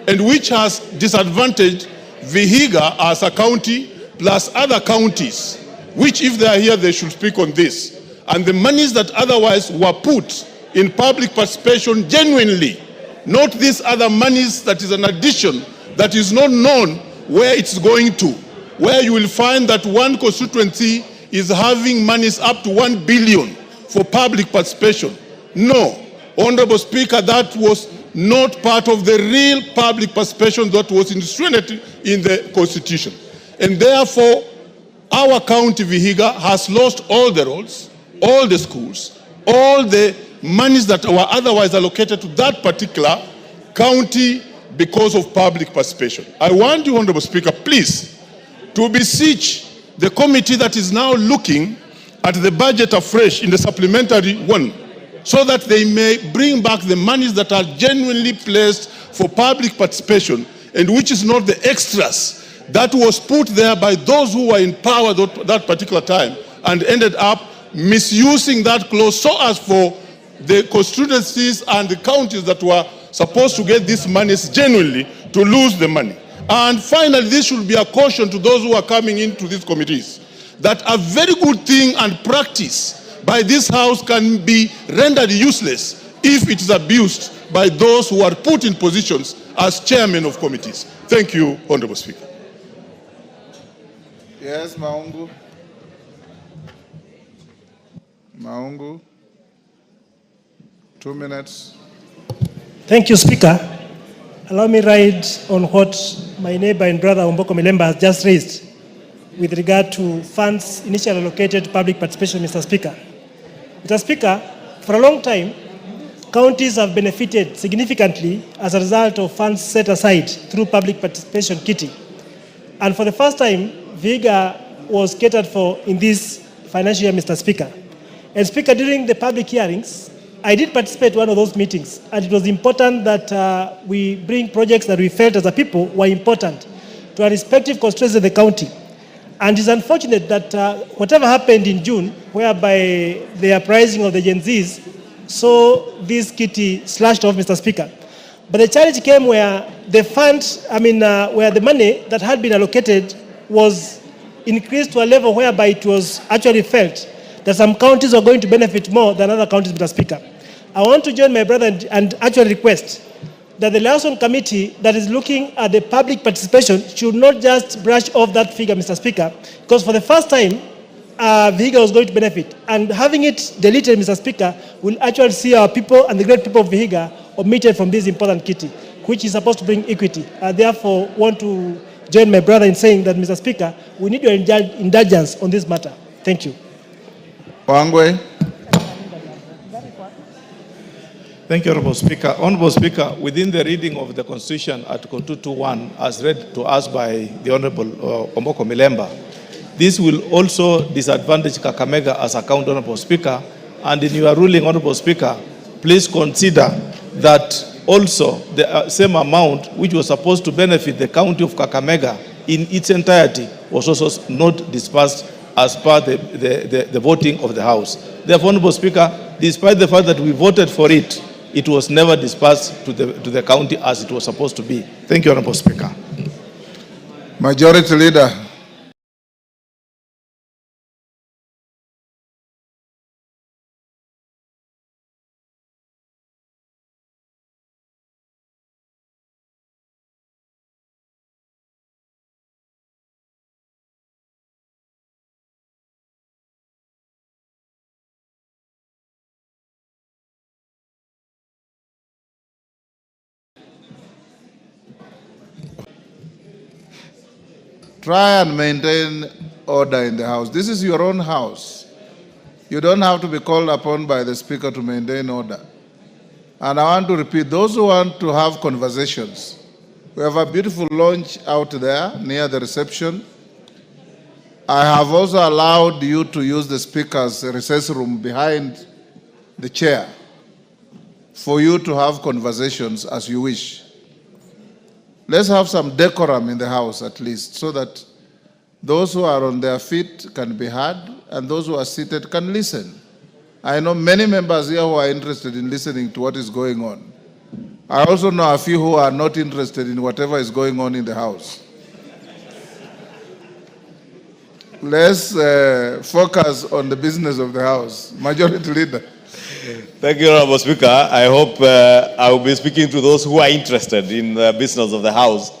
and which has disadvantaged Vihiga as a county plus other counties, which if they are here, they should speak on this. And the monies that otherwise were put in public participation genuinely, not these other monies that is an addition that is not known where it's going to, where you will find that one constituency is having monies up to 1 billion for public participation. No, Honorable Speaker, that was not part of the real public participation that was instrumented in the Constitution. And therefore, our county, Vihiga, has lost all the roads, all the schools, all the monies that were otherwise allocated to that particular county because of public participation. I want you, Honorable Speaker, please, to beseech the committee that is now looking at the budget afresh in the supplementary one, so that they may bring back the monies that are genuinely placed for public participation, and which is not the extras that was put there by those who were in power that particular time and ended up misusing that clause so as for the constituencies and the counties that were supposed to get these monies genuinely to lose the money. And finally, this should be a caution to those who are coming into these committees, that a very good thing and practice by this House can be rendered useless if it is abused by those who are put in positions as chairmen of committees. Thank you, Honorable Speaker. Yes, Maungu. Maungu. 2 minutes. Thank you, Speaker. Allow me ride on what my neighbor and brother Omboko Milemba has just raised with regard to funds initially allocated to public participation, Mr. Speaker. Mr. Speaker, for a long time, counties have benefited significantly as a result of funds set aside through public participation kitty. And for the first time, Vihiga was catered for in this financial year, Mr. Speaker. And Speaker, during the public hearings, I did participate in one of those meetings, and it was important that we bring projects that we felt as a people were important to our respective constituencies of the county. And it's unfortunate that whatever happened in June, whereby the uprising of the Gen Zs saw this kitty slashed off, Mr. Speaker. But the challenge came where the funds, where the money that had been allocated was increased to a level whereby it was actually felt that some counties are going to benefit more than other counties, Mr. Speaker. I want to join my brother and actually request that the liaison committee that is looking at the public participation should not just brush off that figure, Mr. Speaker, because for the first time, Vihiga was going to benefit. And having it deleted, Mr. Speaker, will actually see our people and the great people of Vihiga omitted from this important kitty, which is supposed to bring equity. I therefore want to join my brother in saying that, Mr. Speaker, we need your indulgence on this matter. Thank you. Wangwe. Thank you, Honorable Speaker. Honorable Speaker, within the reading of the Constitution, Article 221, as read to us by the Honorable Omboko Milemba, this will also disadvantage Kakamega as a county, Honorable Speaker. And in your ruling, Honorable Speaker, please consider that also the same amount which was supposed to benefit the county of Kakamega in its entirety was also not dispersed as per the voting of the House. Therefore, Honorable Speaker, despite the fact that we voted for it, it was never dispersed to the county as it was supposed to be. Thank you, Honorable Speaker. Majority Leader. Try and maintain order in the House. This is your own House. You don't have to be called upon by the Speaker to maintain order. And I want to repeat, those who want to have conversations, we have a beautiful lounge out there near the reception. I have also allowed you to use the Speaker's recess room behind the chair. for you to have conversations as you wish. Let's have some decorum in the House at least, so that those who are on their feet can be heard and those who are seated can listen. I know many members here who are interested in listening to what is going on. I also know a few who are not interested in whatever is going on in the House. Let's focus on the business of the House. Majority Leader. Thank you, Honorable Speaker. I hope I will be speaking to those who are interested in the business of the House.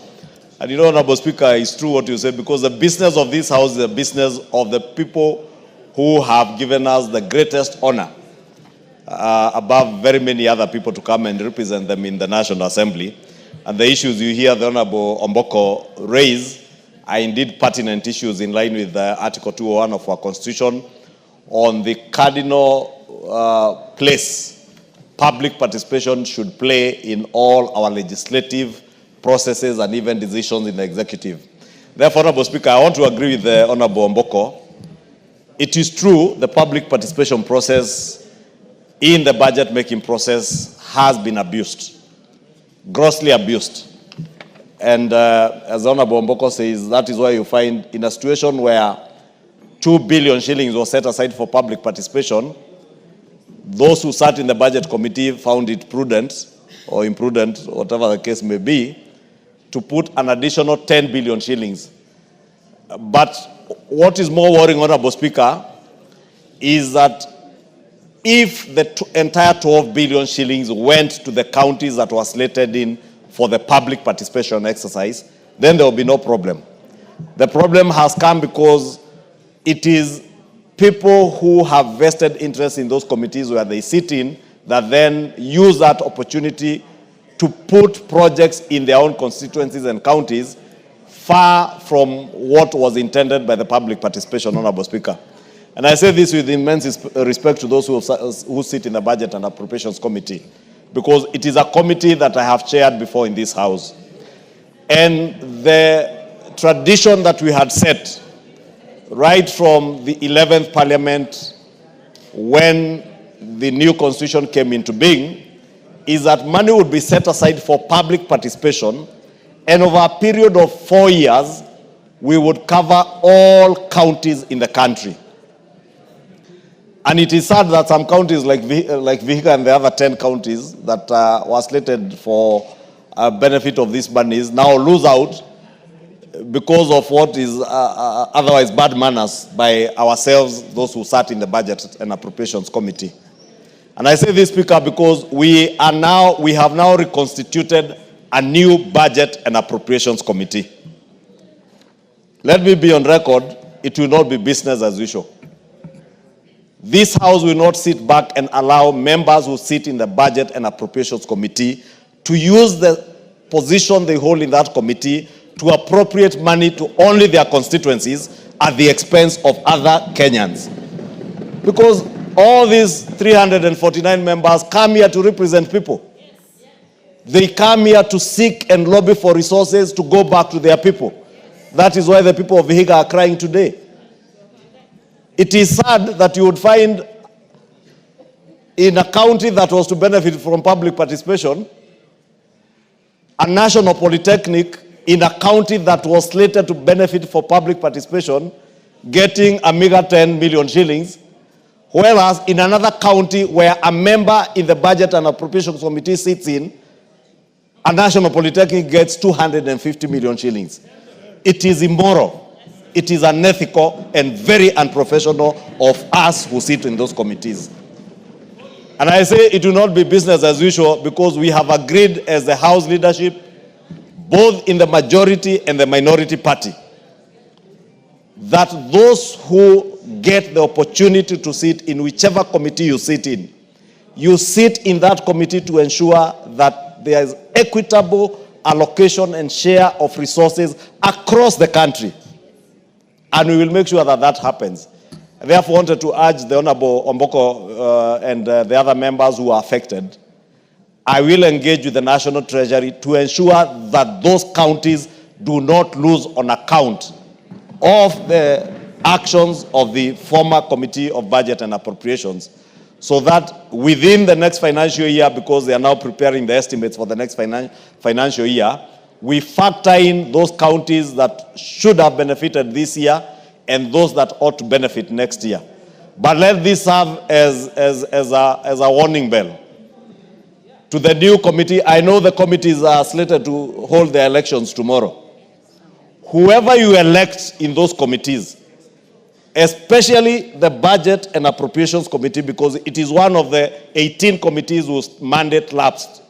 And you know, Honorable Speaker, it's true what you said, because the business of this House is the business of the people who have given us the greatest honor above very many other people to come and represent them in the National Assembly. And the issues you hear the Honorable Omboko raise are indeed pertinent issues in line with Article 201 of our Constitution on the cardinal place public participation should play in all our legislative processes and even decisions in the executive. Therefore, Honorable Speaker, I want to agree with the Honorable Omboko. It is true the public participation process in the budget making process has been abused, grossly abused. And as Honorable Omboko says, that is why you find in a situation where 2 billion shillings was set aside for public participation, those who sat in the budget committee found it prudent or imprudent, whatever the case may be, to put an additional 10 billion shillings. But what is more worrying, Honorable Speaker, is that if the entire 12 billion shillings went to the counties that were slated in for the public participation exercise, then there will be no problem. The problem has come because it is people who have vested interest in those committees where they sit in that then use that opportunity to put projects in their own constituencies and counties far from what was intended by the public participation, Honorable Speaker. And I say this with immense respect to those who sit in the Budget and Appropriations Committee, because it is a committee that I have chaired before in this House. And the tradition that we had set right from the 11th Parliament when the new Constitution came into being is that money would be set aside for public participation, and over a period of 4 years, we would cover all counties in the country. And it is sad that some counties like Vihiga and the other 10 counties that were slated for benefit of these monies now lose out because of what is otherwise bad manners by ourselves, those who sat in the Budget and Appropriations Committee. And I say this, Speaker, because we have now reconstituted a new Budget and Appropriations Committee. Let me be on record, it will not be business as usual. This House will not sit back and allow members who sit in the Budget and Appropriations Committee to use the position they hold in that committee to appropriate money to only their constituencies at the expense of other Kenyans. Because all these 349 members come here to represent people. They come here to seek and lobby for resources to go back to their people. That is why the people of Vihiga are crying today. It is sad that you would find in a county that was to benefit from public participation, a national polytechnic in a county that was slated to benefit for public participation, getting a meager 10 million shillings, whereas in another county where a member in the Budget and Appropriations Committee sits in, a national polytechnic gets 250 million shillings. It is immoral. It is unethical and very unprofessional of us who sit in those committees. And I say it will not be business as usual because we have agreed as the House leadership, both in the majority and the minority party, that those who get the opportunity to sit in whichever committee you sit in that committee to ensure that there is equitable allocation and share of resources across the country. And we will make sure that that happens. I therefore wanted to urge the Honorable Omboko and the other members who are affected. I will engage with the National Treasury to ensure that those counties do not lose on account of the actions of the former Committee of Budget and Appropriations, so that within the next financial year, because they are now preparing the estimates for the next financial year, we factor in those counties that should have benefited this year and those that ought to benefit next year. But let this serve as a warning bell to the new committee. I know the committees are slated to hold their elections tomorrow. Whoever you elect in those committees, especially the Budget and Appropriations Committee, because it is one of the 18 committees whose mandate lapsed,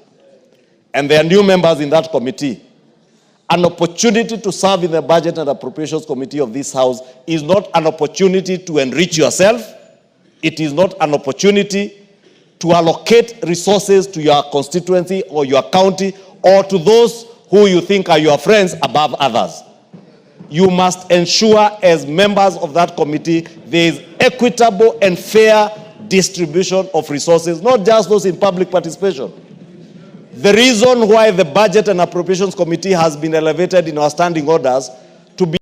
and there are new members in that committee. An opportunity to serve in the Budget and Appropriations Committee of this House is not an opportunity to enrich yourself. It is not an opportunity to allocate resources to your constituency or your county or to those who you think are your friends above others. You must ensure, as members of that committee, there is equitable and fair distribution of resources, not just those in public participation. The reason why the Budget and Appropriations Committee has been elevated in our standing orders to be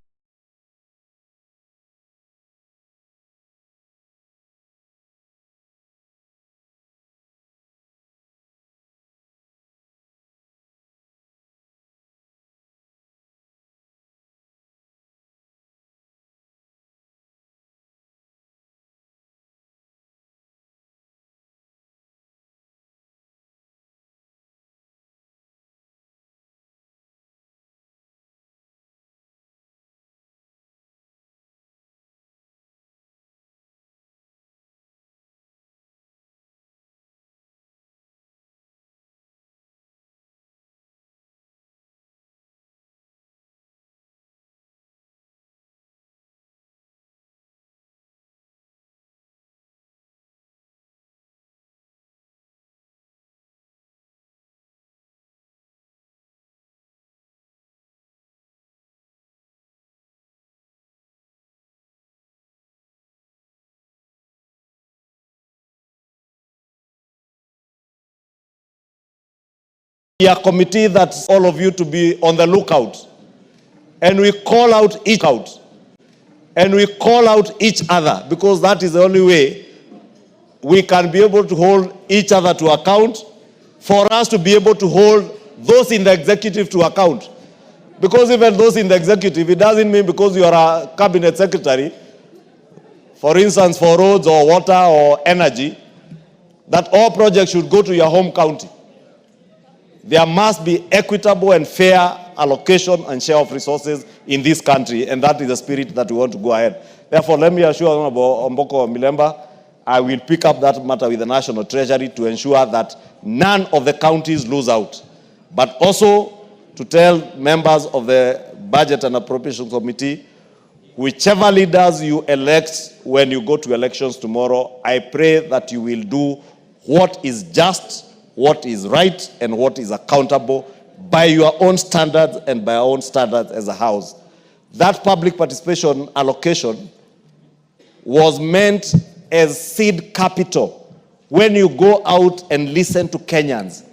a committee that's all of you to be on the lookout. And we call out each other, because that is the only way we can be able to hold each other to account, for us to be able to hold those in the executive to account. Because even those in the executive, it doesn't mean because you are a cabinet secretary, for instance, for roads or water or energy, that all projects should go to your home county. There must be equitable and fair allocation and share of resources in this country, and that is the spirit that we want to go ahead. Therefore, let me assure Honorable Omboko Milemba, I will pick up that matter with the National Treasury to ensure that none of the counties lose out, but also to tell members of the Budget and Appropriations Committee, whichever leaders you elect when you go to elections tomorrow, I pray that you will do what is just, what is right, and what is accountable by your own standards and by our own standards as a House. That public participation allocation was meant as seed capital. When you go out and listen to Kenyans,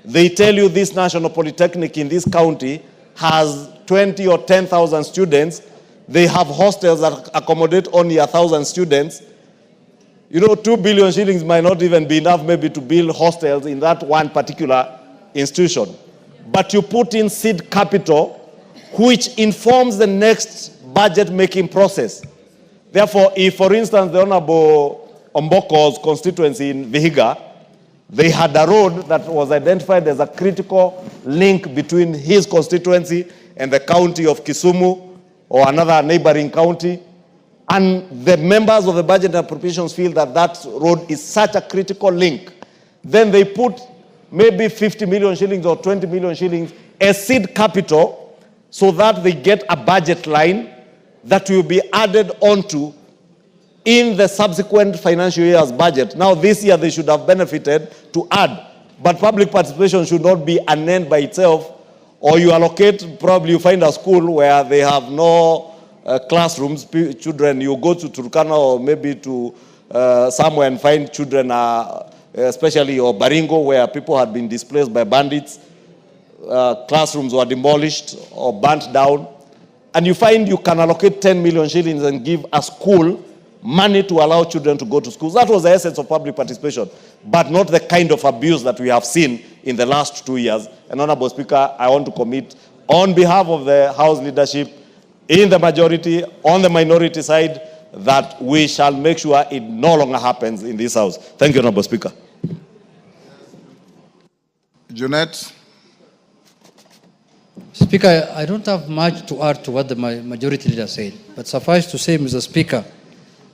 they tell you this National Polytechnic in this county has 20 or 10,000 students. They have hostels that accommodate only 1,000 students. You know, 2 billion shillings might not even be enough maybe to build hostels in that one particular institution. But you put in seed capital, which informs the next budget-making process. Therefore, if, for instance, the Honorable Omboko's constituency in Vihiga, they had a road that was identified as a critical link between his constituency and the county of Kisumu or another neighboring county, and the members of the Budget and Appropriations feel that that road is such a critical link, then they put maybe 50 million shillings or 20 million shillings as seed capital so that they get a budget line that will be added onto in the subsequent financial year's budget. Now, this year they should have benefited to add, but public participation should not be an end by itself, or you allocate, probably you find a school where they have no classrooms, children, you go to Turkana or maybe to somewhere and find children, especially or Baringo, where people had been displaced by bandits, classrooms were demolished or burnt down, and you find you can allocate 10 million shillings and give a school money to allow children to go to schools. That was the essence of public participation, but not the kind of abuse that we have seen in the last 2 years. And Honorable Speaker, I want to commit on behalf of the House leadership, in the majority, on the minority side, that we shall make sure it no longer happens in this House. Thank you, Honorable Speaker. Junet. Speaker, I don't have much to add to what the majority leader said, but suffice to say, Mr. Speaker,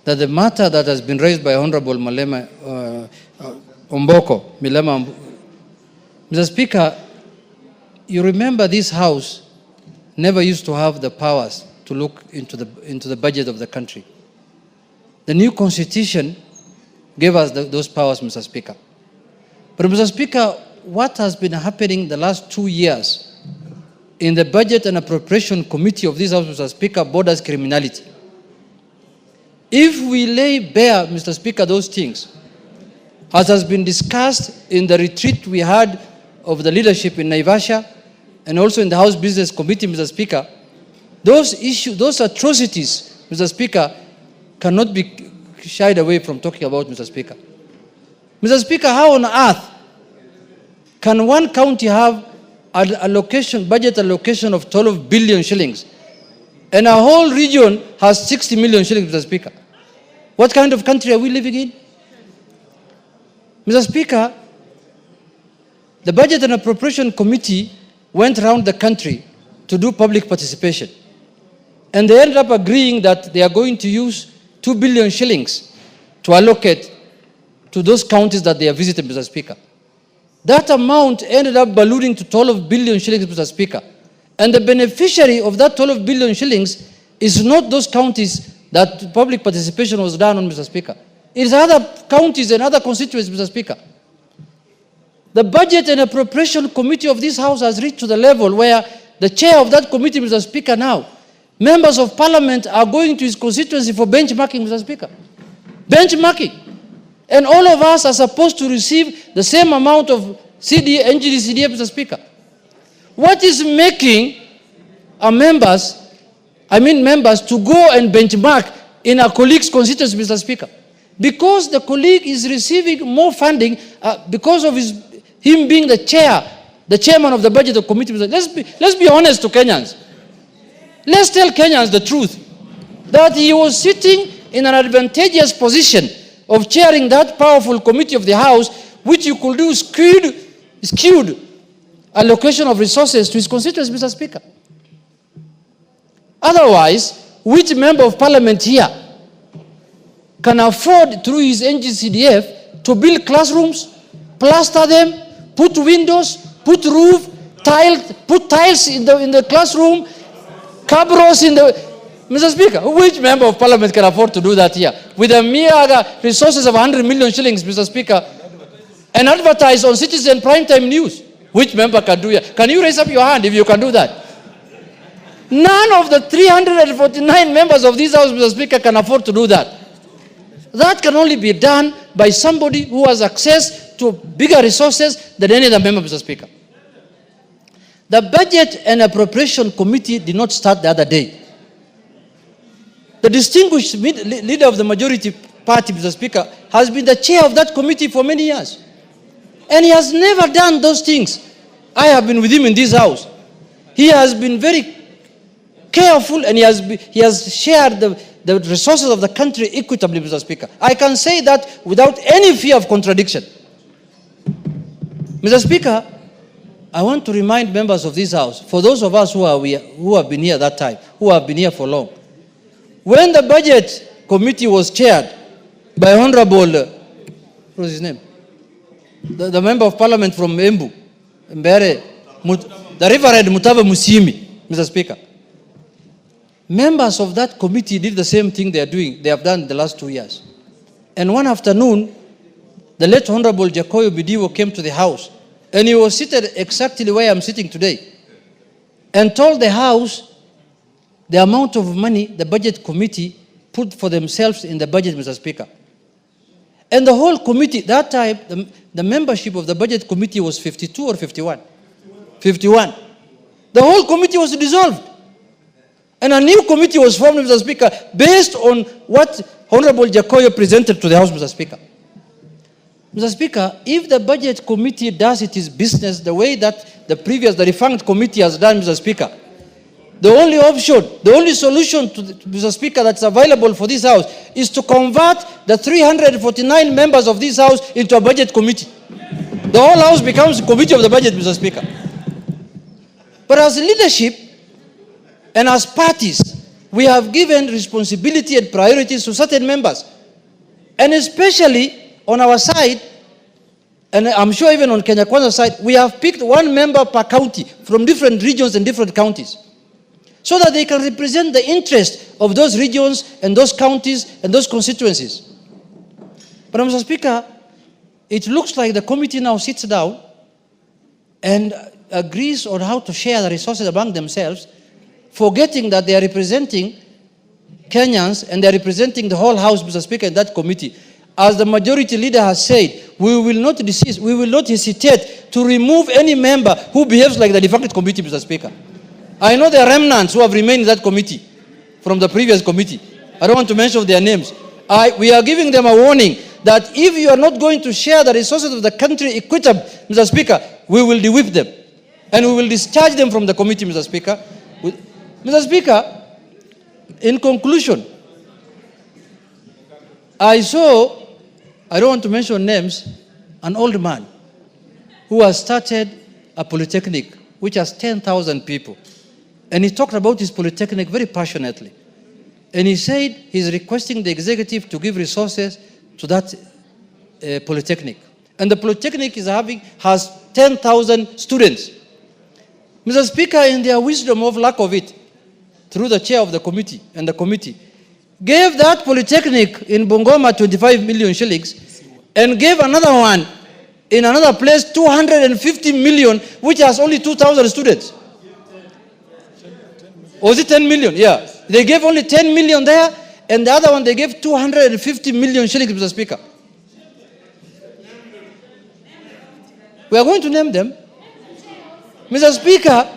that the matter that has been raised by Honorable Milema Mr. Speaker, you remember this House never used to have the powers to look into the budget of the country. The new constitution gave us those powers, Mr. Speaker. But Mr. Speaker, what has been happening the last 2 years in the Budget and Appropriation Committee of this House, Mr. Speaker, borders criminality. If we lay bare, Mr. Speaker, those things, as has been discussed in the retreat we had of the leadership in Naivasha and also in the House Business Committee, Mr. Speaker, those issues, those atrocities, Mr. Speaker, cannot be shied away from talking about, Mr. Speaker. Mr. Speaker, how on earth can one county have an allocation, budget allocation of 12 billion shillings and a whole region has 60 million shillings, Mr. Speaker? What kind of country are we living in? Mr. Speaker, the Budget and Appropriation Committee went around the country to do public participation. And they ended up agreeing that they are going to use 2 billion shillings to allocate to those counties that they have visited, Mr. Speaker. That amount ended up ballooning to 12 billion shillings, Mr. Speaker. And the beneficiary of that 12 billion shillings is not those counties that public participation was done on, Mr. Speaker. It is other counties and other constituencies, Mr. Speaker. The Budget and Appropriation Committee of this House has reached to the level where the chair of that committee, Mr. Speaker, now, members of parliament are going to his constituency for benchmarking, Mr. Speaker. Benchmarking. And all of us are supposed to receive the same amount of NGD CDF, Mr. Speaker. What is making our members to go and benchmark in a colleague's constituency, Mr. Speaker? Because the colleague is receiving more funding because of him being the chairman of the budget committee. Let's be honest to Kenyans. Let's tell Kenyans the truth, that he was sitting in an advantageous position of chairing that powerful committee of the House, which you could do skewed allocation of resources to his constituents, Mr. Speaker. Otherwise, which member of parliament here can afford through his NGCDF to build classrooms, plaster them, put windows, put roof, put tiles in the classroom, cabros in the... Mr. Speaker, which member of parliament can afford to do that here? With a mere resources of 100 million shillings, Mr. Speaker, and advertise on Citizen Primetime News. Which member can do it? Can you raise up your hand if you can do that? None of the 349 members of this House, Mr. Speaker, can afford to do that. That can only be done by somebody who has access to bigger resources than any other member, Mr. Speaker. The Budget and Appropriation Committee did not start the other day. The distinguished leader of the majority party, Mr. Speaker, has been the chair of that committee for many years. And he has never done those things. I have been with him in this House. He has been very careful and he has shared the resources of the country equitably, Mr. Speaker. I can say that without any fear of contradiction. Mr. Speaker, I want to remind members of this House, for those of us who have been here that time, who have been here for long, when the Budget Committee was chaired by Honorable, what was his name? The Member of Parliament from Embu, the Reverend Mutava Musimi, Mr. Speaker. Members of that committee did the same thing they have done in the last 2 years. And one afternoon, the late Honorable Jacoyo Bidiwo came to the House, and he was seated exactly where I'm sitting today, and told the House the amount of money the Budget Committee put for themselves in the budget, Mr. Speaker. And the whole committee, that time, the membership of the Budget Committee was 52 or 51? 51. The whole committee was dissolved. And a new committee was formed, Mr. Speaker, based on what Honorable Jacoyo presented to the House, Mr. Speaker. Mr. Speaker, if the Budget Committee does its business the way that the defunct committee has done, Mr. Speaker, the only option, the only solution, Mr. Speaker, that's available for this House is to convert the 349 members of this House into a Budget Committee. The whole House becomes a committee of the budget, Mr. Speaker. But as leadership and as parties, we have given responsibility and priorities to certain members. And especially on our side, and I'm sure even on Kenya Kwanza's side, we have picked one member per county from different regions and different counties, so that they can represent the interest of those regions and those counties and those constituencies. But Mr. Speaker, it looks like the committee now sits down and agrees on how to share the resources among themselves, forgetting that they are representing Kenyans and they are representing the whole House, Mr. Speaker, in that committee. As the majority leader has said, we will not desist, we will not hesitate to remove any member who behaves like the defunct committee, Mr. Speaker. I know there are remnants who have remained in that committee from the previous committee. I don't want to mention their names. We are giving them a warning that if you are not going to share the resources of the country equitably, Mr. Speaker, we will de-whip them. And we will discharge them from the committee, Mr. Speaker. Mr. Speaker, in conclusion, I saw, I don't want to mention names, an old man who has started a polytechnic which has 10,000 people. And he talked about his polytechnic very passionately. And he said he's requesting the executive to give resources to that polytechnic. And the polytechnic has 10,000 students. Mr. Speaker, in their wisdom of lack of it, through the chair of the committee and the committee, gave that polytechnic in Bungoma 25 million shillings and gave another one in another place 250 million, which has only 2,000 students. Or was it 10 million? Yeah. They gave only 10 million there, and the other one they gave 250 million shillings, Mr. Speaker. We are going to name them. Mr. Speaker,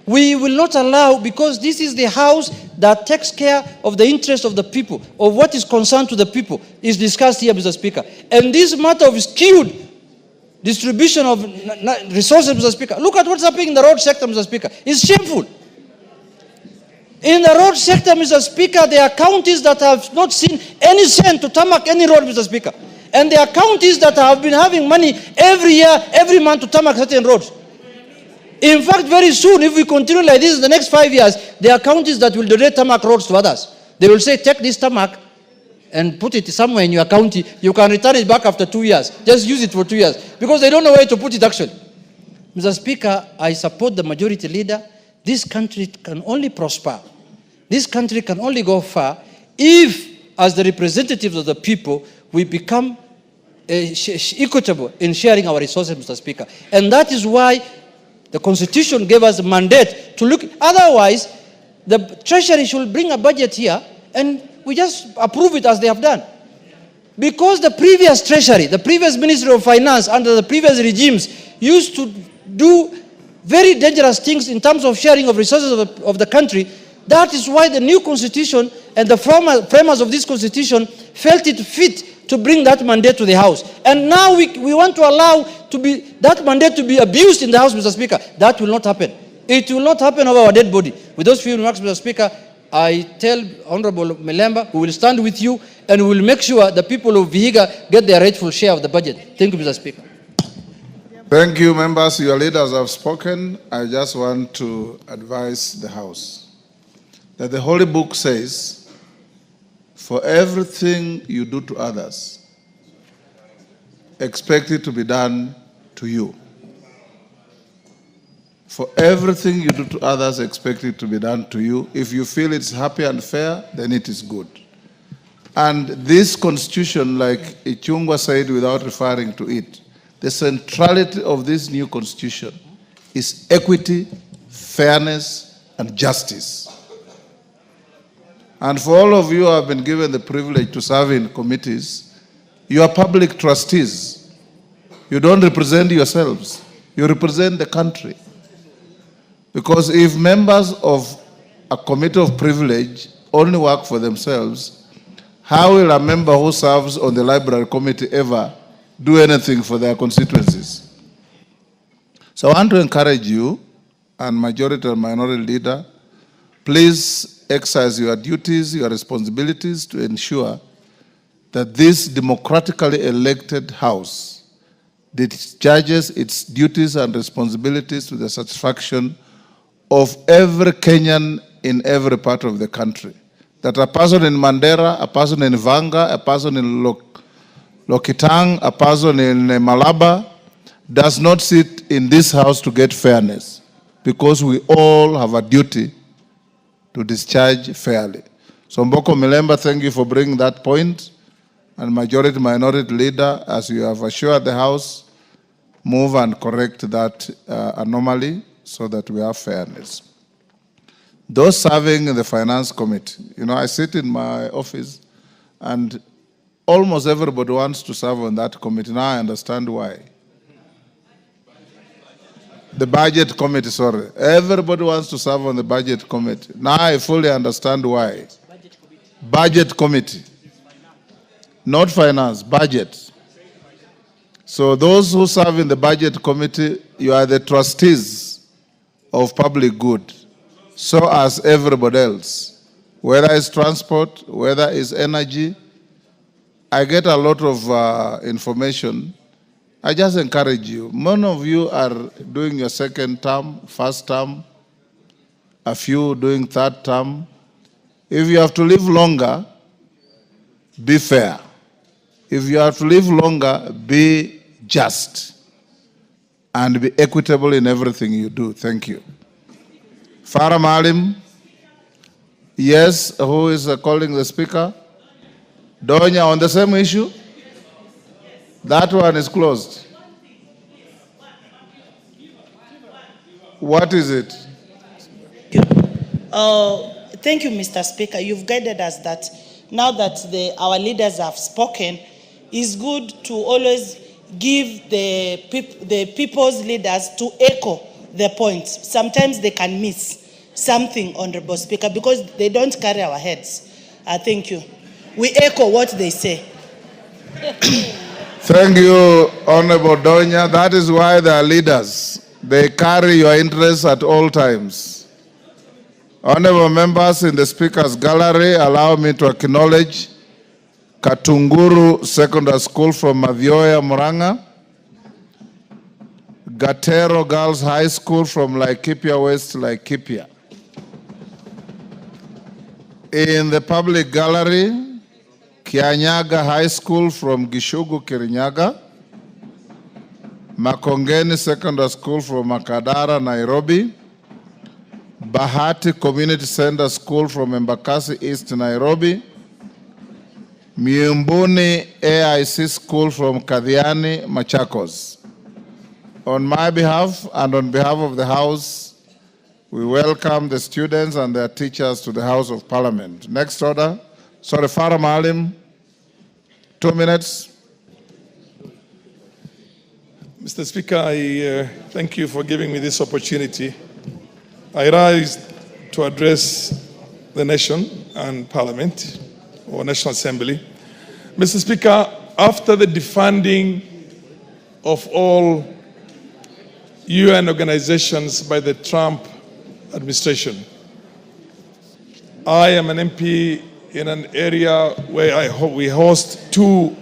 we will not allow, because this is the House that takes care of the interest of the people, of what is concerned to the people, is discussed here, Mr. Speaker. And this matter of skewed distribution of resources, Mr. Speaker, look at what's happening in the road sector, Mr. Speaker. It's shameful. In the road sector, Mr. Speaker, there are counties that have not seen any cent to tarmac any road, Mr. Speaker. And there are counties that have been having money every year, every month to tarmac certain roads. In fact, very soon, if we continue like this in the next 5 years, there are counties that will donate tarmac roads to others. They will say, take this tarmac and put it somewhere in your county. You can return it back after 2 years. Just use it for 2 years. Because they don't know where to put it actually. Mr. Speaker, I support the majority leader. This country can only prosper. This country can only go far if, as the representatives of the people, we become equitable in sharing our resources, Mr. Speaker. And that is why the Constitution gave us a mandate to look. Otherwise, the Treasury should bring a budget here and we just approve it as they have done. Because the previous Treasury, the previous Ministry of Finance under the previous regimes used to do very dangerous things in terms of sharing of resources of the country. That is why the new Constitution and the framers of this Constitution felt it fit to bring that mandate to the House. And now we want to allow that mandate to be abused in the House, Mr. Speaker. That will not happen. It will not happen over our dead body. With those few remarks, Mr. Speaker, I tell Honorable Melemba, we will stand with you and we will make sure the people of Vihiga get their rightful share of the budget. Thank you, Mr. Speaker. Thank you, members. Your leaders have spoken. I just want to advise the House that the Holy Book says, for everything you do to others, expect it to be done to you. For everything you do to others, expect it to be done to you. If you feel it's happy and fair, then it is good. And this constitution, like Ichungwa said without referring to it, the centrality of this new constitution is equity, fairness, and justice. And for all of you who have been given the privilege to serve in committees, you are public trustees. You don't represent yourselves. You represent the country. Because if members of a committee of privilege only work for themselves, how will a member who serves on the library committee ever do anything for their constituencies? So I want to encourage you, and majority and minority leader, please exercise your duties, your responsibilities to ensure that this democratically elected House discharges its duties and responsibilities to the satisfaction of every Kenyan in every part of the country. That a person in Mandera, a person in Vanga, a person in Lokitang, a person in Malaba does not sit in this House to get fairness, because we all have a duty to discharge fairly. So Omboko Milemba, thank you for bringing that point. And majority minority leader, as you have assured the House, move and correct that anomaly so that we have fairness. Those serving in the finance committee, I sit in my office and almost everybody wants to serve on that committee. Now I understand why. The budget committee, sorry. Everybody wants to serve on the budget committee. Now I fully understand why. Budget committee. Not finance, budget. So those who serve in the budget committee, you are the trustees of public good. So as everybody else. Whether it's transport, whether it's energy. I get a lot of information. I just encourage you. Many of you are doing your second term, first term. A few doing third term. If you have to live longer, be fair. If you have to live longer, be just and be equitable in everything you do. Thank you. Farah Malim, yes, who is calling the speaker? Donya, on the same issue? That one is closed. What is it? Thank you, Mr. Speaker. You've guided us that now that our leaders have spoken, it's good to always give the people's leaders to echo the points. Sometimes they can miss something, Honorable Speaker, because they don't carry our heads. Thank you. We echo what they say. Thank you, Honorable Donya. That is why they are leaders. They carry your interests at all times. Honorable members in the Speaker's gallery, allow me to acknowledge Katunguru Secondary School from Mathioya, Murang'a, Gatero Girls High School from Laikipia West, Laikipia. In the public gallery, Kianyaga High School from Gishugu, Kirinyaga, Makongeni Secondary School from Makadara, Nairobi, Bahati Community Center School from Embakasi East, Nairobi, Miumbuni AIC School from Kadhiani, Machakos. On my behalf and on behalf of the House, we welcome the students and their teachers to the House of Parliament. Next order. Sorry, Farah Malim, 2 minutes. Mr. Speaker, I thank you for giving me this opportunity. I rise to address the nation and Parliament, or National Assembly. Mr. Speaker, after the defunding of all UN organizations by the Trump administration, I am an MP in an area where we host 2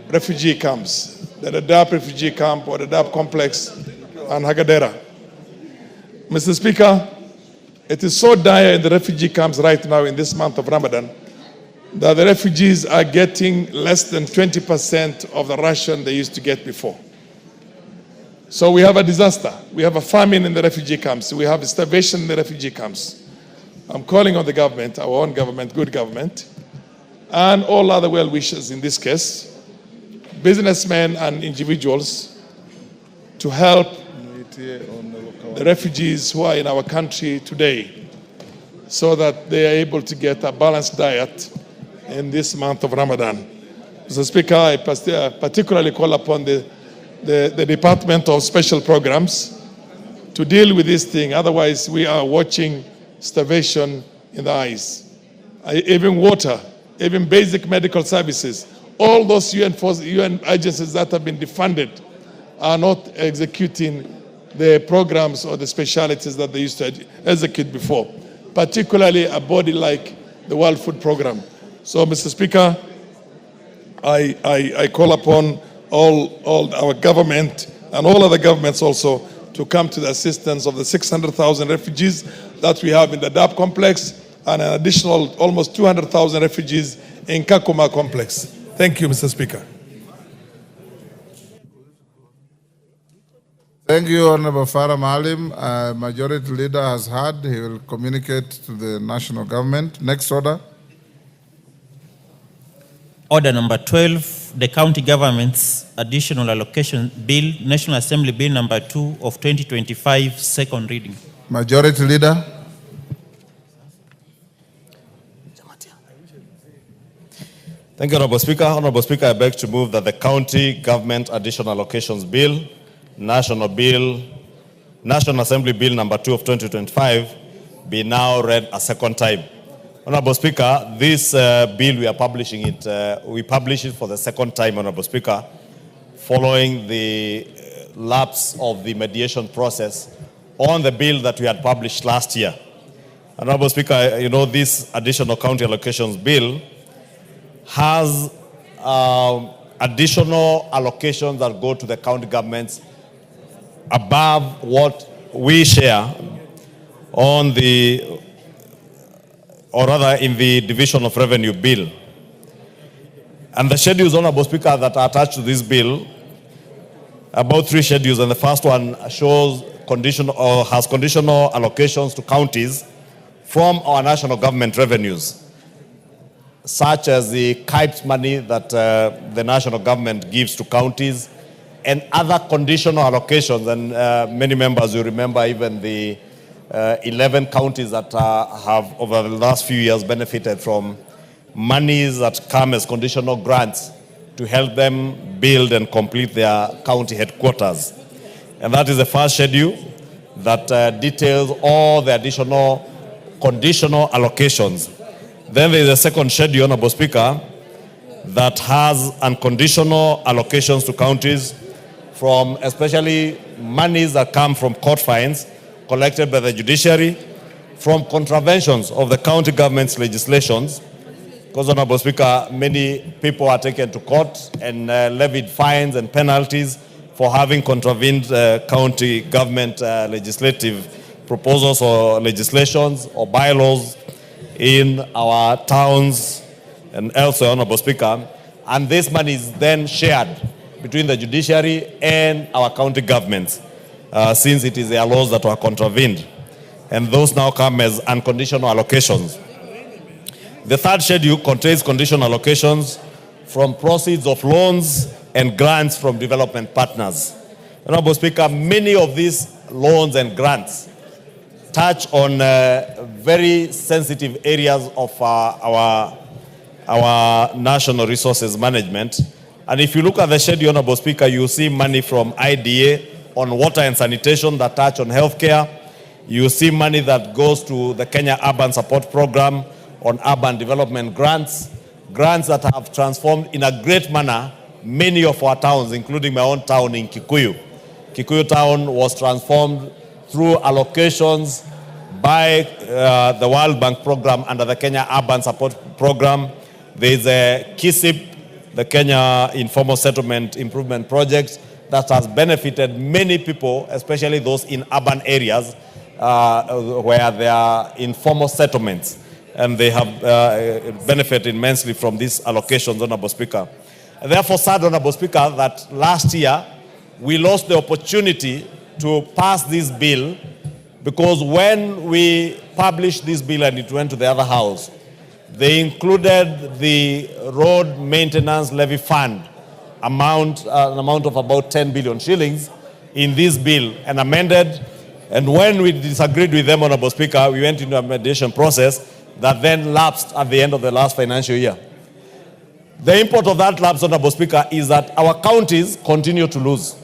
refugee camps, the Dadaab refugee camp or the Dadaab complex and Hagadera. Mr. Speaker, it is so dire in the refugee camps right now in this month of Ramadan that the refugees are getting less than 20% of the ration they used to get before. So we have a disaster. We have a famine in the refugee camps. We have starvation in the refugee camps. I'm calling on the government, our own government, good government, and all other well-wishers in this case, businessmen and individuals, to help the refugees who are in our country today so that they are able to get a balanced diet in this month of Ramadan. Mr. Speaker, I particularly call upon the Department of Special Programs to deal with this thing. Otherwise, we are watching starvation in the eyes. Even water, even basic medical services, all those UN agencies that have been defunded are not executing the programs or the specialities that they used to execute before, particularly a body like the World Food Program. So, Mr. Speaker, I call upon all our government and all other governments also to come to the assistance of the 600,000 refugees that we have in the Dab complex and an additional almost 200,000 refugees in Kakuma complex. Thank you, Mr. Speaker. Thank you, Honorable Farah Maalim. Majority Leader has heard. He will communicate to the national government. Next order. Order number 12, the County Government's Additional Allocation Bill, National Assembly Bill number 2 of 2025, second reading. Majority Leader. Thank you, Honorable Speaker. Honorable Speaker, I beg to move that the County Government Additional Allocations Bill, National Assembly Bill number 2 of 2025, be now read a second time. Honorable Speaker, this bill we are publishing it, we publish it for the second time, Honorable Speaker, following the lapse of the mediation process on the bill that we had published last year. Honorable Speaker, you know this additional county allocations bill has additional allocations that go to the county governments above what we share on the, or rather in the division of revenue bill. And the schedules, Honorable Speaker, that are attached to this bill, about 3 schedules, and the first one shows conditional or has conditional allocations to counties from our national government revenues, such as the KIPES money that the national government gives to counties, and other conditional allocations. And many members will remember even the 11 counties that have over the last few years benefited from monies that come as conditional grants to help them build and complete their county headquarters. And that is the first schedule that details all the additional conditional allocations. Then there is a second schedule, Honorable Speaker, that has unconditional allocations to counties from especially monies that come from court fines collected by the judiciary, from contraventions of the county government's legislations, because, Honorable Speaker, many people are taken to court and levied fines and penalties for having contravened county government legislative proposals or legislations or bylaws in our towns and elsewhere, Honorable Speaker. And this money is then shared between the judiciary and our county governments, since it is their laws that were contravened. And those now come as unconditional allocations. The third schedule contains conditional allocations from proceeds of loans and grants from development partners. Honorable Speaker, many of these loans and grants touch on very sensitive areas of our national resources management. And if you look at the schedule, Honorable Speaker, you see money from IDA on water and sanitation that touch on healthcare. You see money that goes to the Kenya Urban Support Program on urban development grants, grants that have transformed in a great manner many of our towns, including my own town in Kikuyu. Kikuyu town was transformed through allocations by the World Bank program under the Kenya Urban Support Program. There is a KISIP, the Kenya Informal Settlement Improvement Project, that has benefited many people, especially those in urban areas where there are informal settlements. And they have benefited immensely from these allocations, Honorable Speaker. And therefore, sad, Honorable Speaker, that last year we lost the opportunity to pass this bill, because when we published this bill and it went to the other house, they included the road maintenance levy fund an amount of about 10 billion shillings in this bill and amended. And when we disagreed with them, Honorable Speaker, we went into a mediation process that then lapsed at the end of the last financial year. The import of that lapse, Honorable Speaker, is that our counties continue to lose.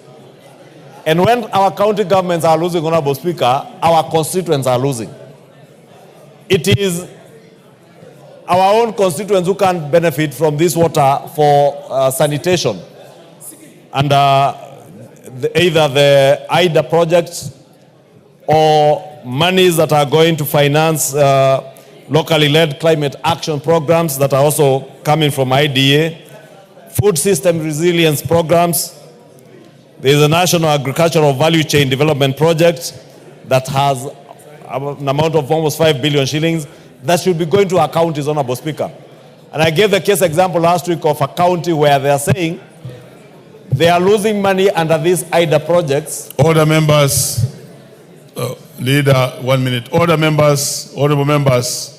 And when our county governments are losing, Honorable Speaker, our constituents are losing. it is our own constituents who can benefit from this water for sanitation. And either the IDA projects or monies that are going to finance locally led climate action programs that are also coming from IDA, food system resilience programs. There is a National Agricultural Value Chain Development Project that has an amount of almost 5 billion shillings that should be going to our counties, Honorable Speaker. And I gave the case example last week of a county where they are saying they are losing money under these IDA projects. Order, members. Leader, 1 minute. Order, members. Honorable members.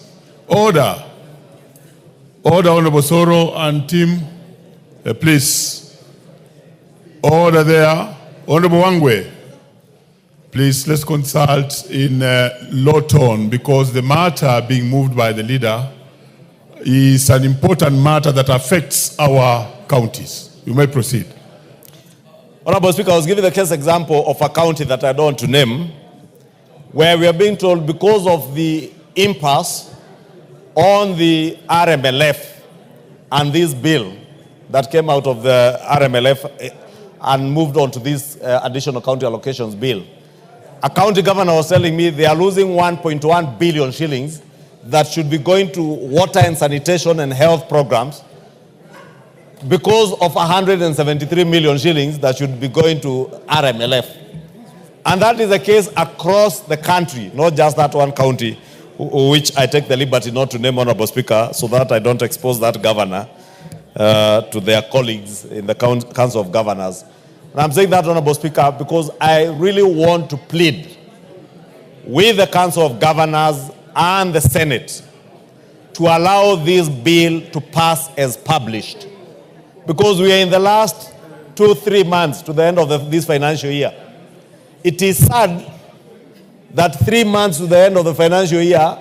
Order. Order, Honorable Soro and team. Please. Order there. Honorable Wangwe. Please, let's consult in low tone because the matter being moved by the leader is an important matter that affects our counties. You may proceed. Honorable Speaker, I was giving the case example of a county that I don't want to name, where we are being told because of the impasse on the RMLF and this bill that came out of the RMLF and moved on to this additional county allocations bill. A county governor was telling me they are losing 1.1 billion shillings that should be going to water and sanitation and health programs because of 173 million shillings that should be going to RMLF. And that is the case across the country, not just that one county, which I take the liberty not to name, Honorable Speaker, so that I don't expose that governor to their colleagues in the Council of Governors. And I'm saying that, Honorable Speaker, because I really want to plead with the Council of Governors and the Senate to allow this bill to pass as published. Because we are in the last 2-3 months to the end of this financial year. It is sad that 3 months to the end of the financial year,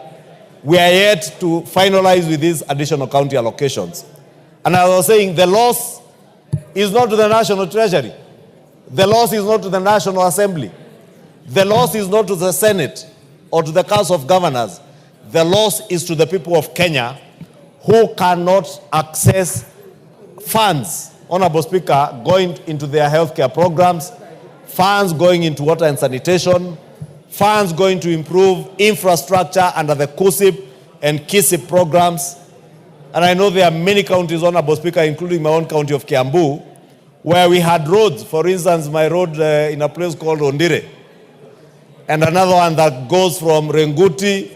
we are yet to finalize with these additional county allocations. And as I was saying, the loss is not to the National Treasury. The loss is not to the National Assembly. The loss is not to the Senate or to the Council of Governors. The loss is to the people of Kenya who cannot access funds, Honorable Speaker, going into their healthcare programs, funds going into water and sanitation, funds going to improve infrastructure under the KUSIP and KISIP programs. And I know there are many counties, Honorable Speaker, including my own county of Kiambu, where we had roads, for instance, my road in a place called Ondire, and another one that goes from Renguti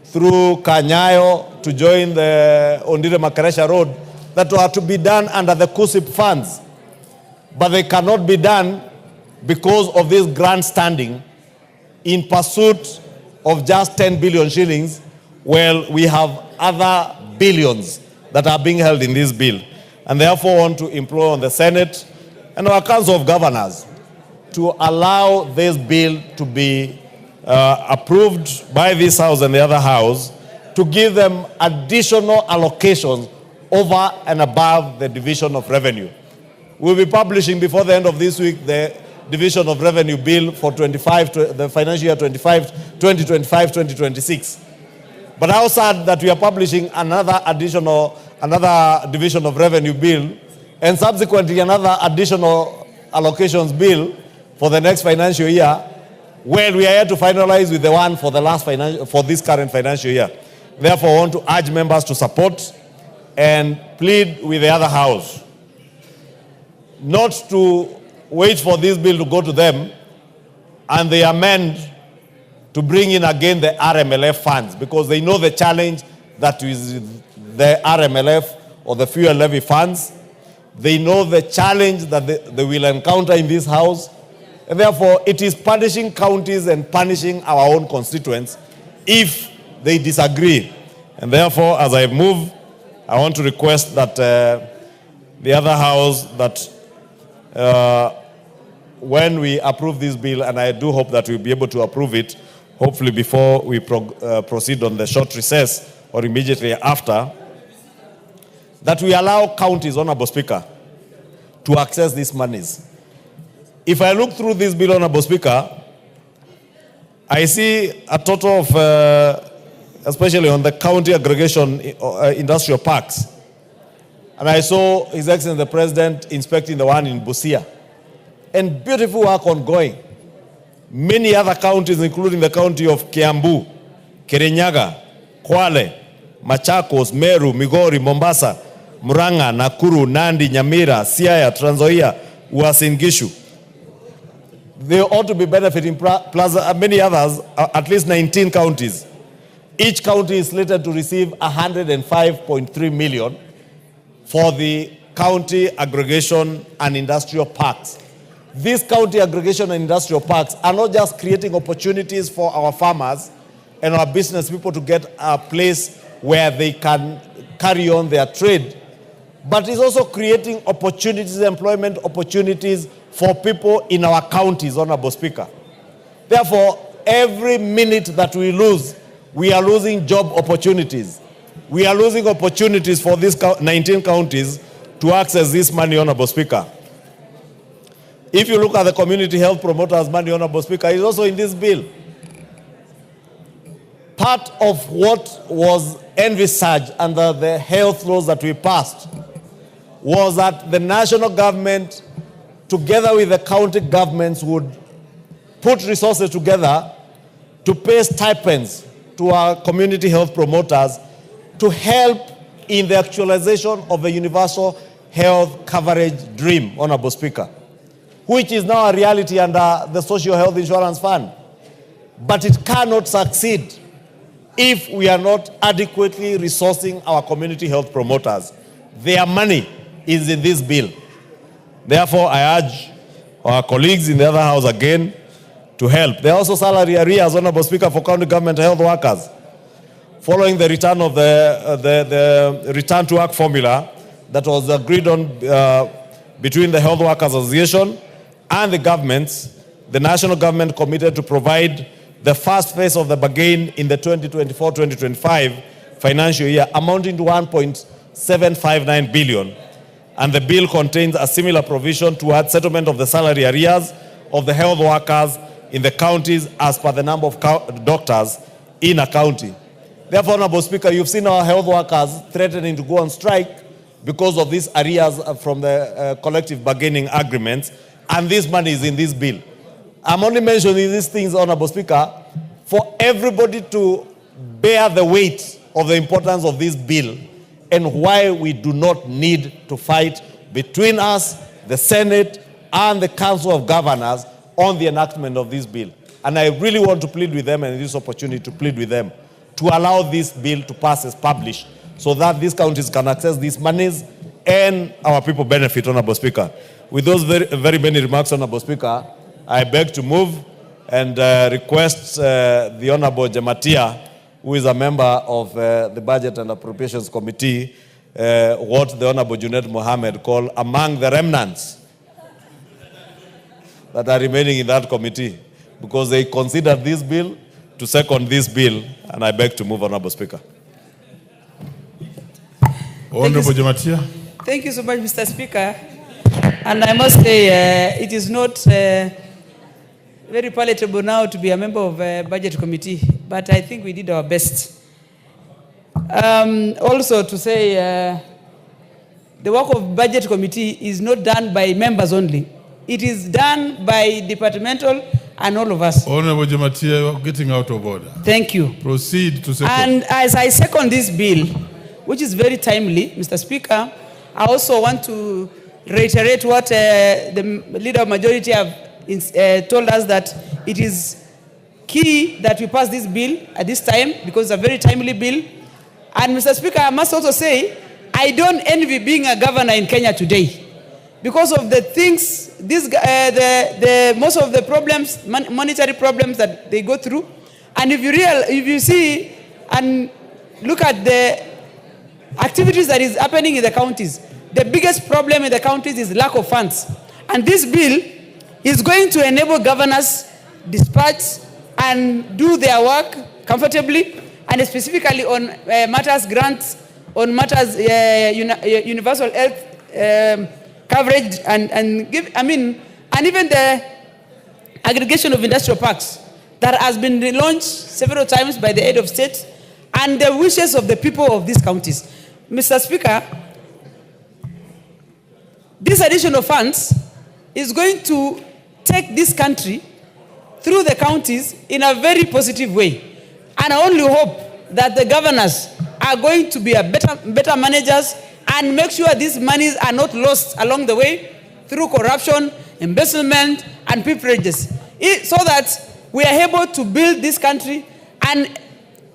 through Kanyayo to join the Ondire Makaresha Road, that were to be done under the KUSIP funds. But they cannot be done because of this grandstanding in pursuit of just 10 billion shillings, while we have other billions that are being held in this bill. And therefore want to implore on the Senate and our Council of Governors to allow this bill to be approved by this House and the other House to give them additional allocations over and above the division of revenue. We'll be publishing before the end of this week the division of revenue bill for the financial year 2025-2026. But how sad that we are publishing another division of revenue bill and subsequently another additional allocations bill for the next financial year, where we are here to finalize with the one for this current financial year. Therefore, I want to urge members to support and plead with the other House not to wait for this bill to go to them and they amend to bring in again the RMLF funds, because they know the challenge that is the RMLF or the fuel levy funds. They know the challenge that they will encounter in this House. And therefore, it is punishing counties and punishing our own constituents if they disagree. And therefore, as I move, I want to request that the other House, that when we approve this bill, and I do hope that we'll be able to approve it, hopefully before we proceed on the short recess or immediately after, that we allow counties, Honorable Speaker, to access these monies. If I look through this bill, Honorable Speaker, I see a total of especially on the county aggregation industrial parks. And I saw His Excellency the President inspecting the one in Busia. And beautiful work ongoing. Many other counties, including the county of Kiambu, Kirinyaga, Kwale, Machakos, Meru, Migori, Mombasa, Murang'a, Nakuru, Nandi, Nyamira, Siaya, Trans Nzoia, Uasin Gishu. They ought to be benefiting, plus many others, at least 19 counties. Each county is slated to receive 105.3 million for the county aggregation and industrial parks. These county aggregation and industrial parks are not just creating opportunities for our farmers and our business people to get a place where they can carry on their trade, but it's also creating opportunities, employment opportunities for people in our counties, Honorable Speaker. Therefore, every minute that we lose, we are losing job opportunities. We are losing opportunities for these 19 counties to access this money, Honorable Speaker. If you look at the community health promoters money, Honorable Speaker, it's also in this bill. Part of what was envisaged under the health laws that we passed was that the national government, together with the county governments, would put resources together to pay stipends to our community health promoters to help in the actualization of the universal health coverage dream, Honorable Speaker, which is now a reality under the Social Health Insurance Fund. But it cannot succeed if we are not adequately resourcing our community health promoters. Their money is in this bill. Therefore, I urge our colleagues in the other house again to help. There are also salary arrears, Honorable Speaker, for county government health workers. Following the return of the return to work formula that was agreed on between the Health Workers Association and the governments, the national government committed to provide the first phase of the bargain in the 2024-2025 financial year, amounting to 1.759 billion. And the bill contains a similar provision towards settlement of the salary arrears of the health workers in the counties as per the number of doctors in a county. Therefore, Honorable Speaker, you've seen our health workers threatening to go on strike because of these arrears from the collective bargaining agreements, and this money is in this bill. I'm only mentioning these things, Honorable Speaker, for everybody to bear the weight of the importance of this bill and why we do not need to fight between us, the Senate, and the Council of Governors on the enactment of this bill. And I really want to plead with them, and this opportunity to plead with them, to allow this bill to pass as published so that these counties can access these monies and our people benefit, Honorable Speaker. With those very many remarks, Honorable Speaker, I beg to move and request the Honorable Jematia, who is a member of the Budget and Appropriations Committee, what the Honorable Junaid Mohammed called among the remnants that are remaining in that committee, because they considered this bill to second this bill, and I beg to move, Honorable Speaker. Honorable Jematia. Thank you so much, Mr. Speaker. And I must say, it is not very palatable now to be a member of a budget committee, but I think we did our best. Also to say, the work of budget committee is not done by members only. It is done by departmental and all of us. Honorable Jematia, you are getting out of order. Thank you. Proceed to second. And as I second this bill, which is very timely, Mr. Speaker, I also want to reiterate what the leader of majority have told us, that it is key that we pass this bill at this time because it's a very timely bill. And Mr. Speaker, I must also say, I don't envy being a governor in Kenya today because of the things, most of the problems, monetary problems that they go through. And if you see and look at the activities that is happening in the counties, the biggest problem in the counties is lack of funds. And this bill is going to enable governors dispatch and do their work comfortably, and specifically on matters grants, on matters universal health coverage, and even the aggregation of industrial parks that has been launched several times by the head of state. and the wishes of the people of these counties. Mr. Speaker, this additional funds is going to take this country through the counties in a very positive way. And I only hope that the governors are going to be better managers and make sure these monies are not lost along the way through corruption, embezzlement, and privileges, so that we are able to build this country and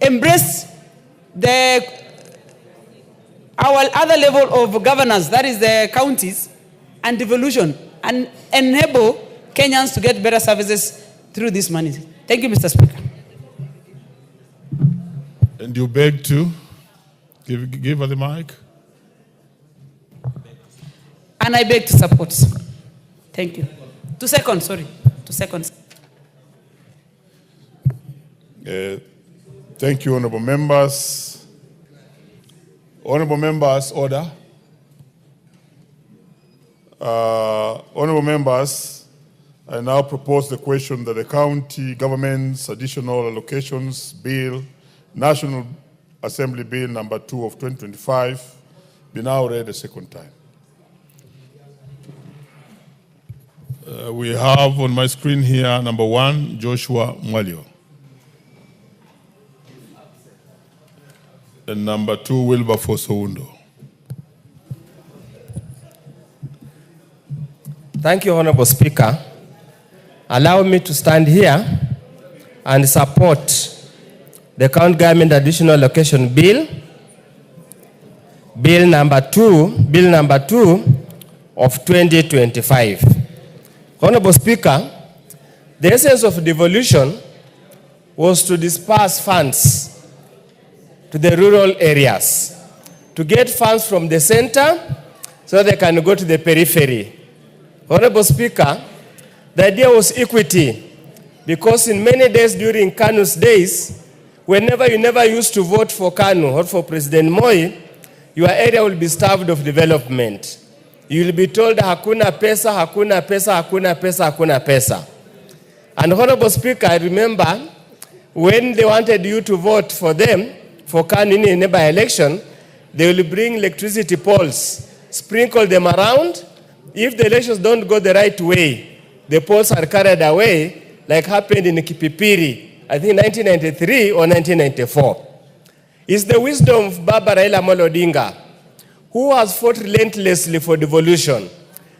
embrace our other level of governance, that is the counties, and devolution, and enable Kenyans to get better services through this money. Thank you, Mr. Speaker. And you beg to give her the mic? And I beg to support. Thank you. 2 seconds, sorry. 2 seconds. Thank you, honorable members. Honorable members, order. Honorable members, I now propose the question that the county government's additional allocations bill, National Assembly Bill number 2 of 2025, be now read a second time. We have on my screen here, number 1, Joshua Mwalio. And number 2, Wilberforce Oundo. Thank you, Honorable Speaker. Allow me to stand here and support the County Government Additional Allocation Bill, Bill number 2 of 2025. Honorable Speaker, the essence of devolution was to disperse funds to the rural areas, to get funds from the center so they can go to the periphery. Honorable Speaker, the idea was equity, because in many days during KANU's days, whenever you never used to vote for KANU or for President Moi, your area will be starved of development. You will be told, hakuna pesa, hakuna pesa, hakuna pesa, hakuna pesa. And Honorable Speaker, I remember when they wanted you to vote for them, for KANU in a by-election, they will bring electricity poles, sprinkle them around. If the elections don't go the right way, the poles are carried away, like happened in Kipipiri, I think 1993 or 1994. It's the wisdom of Baba Raila Odinga, who has fought relentlessly for devolution,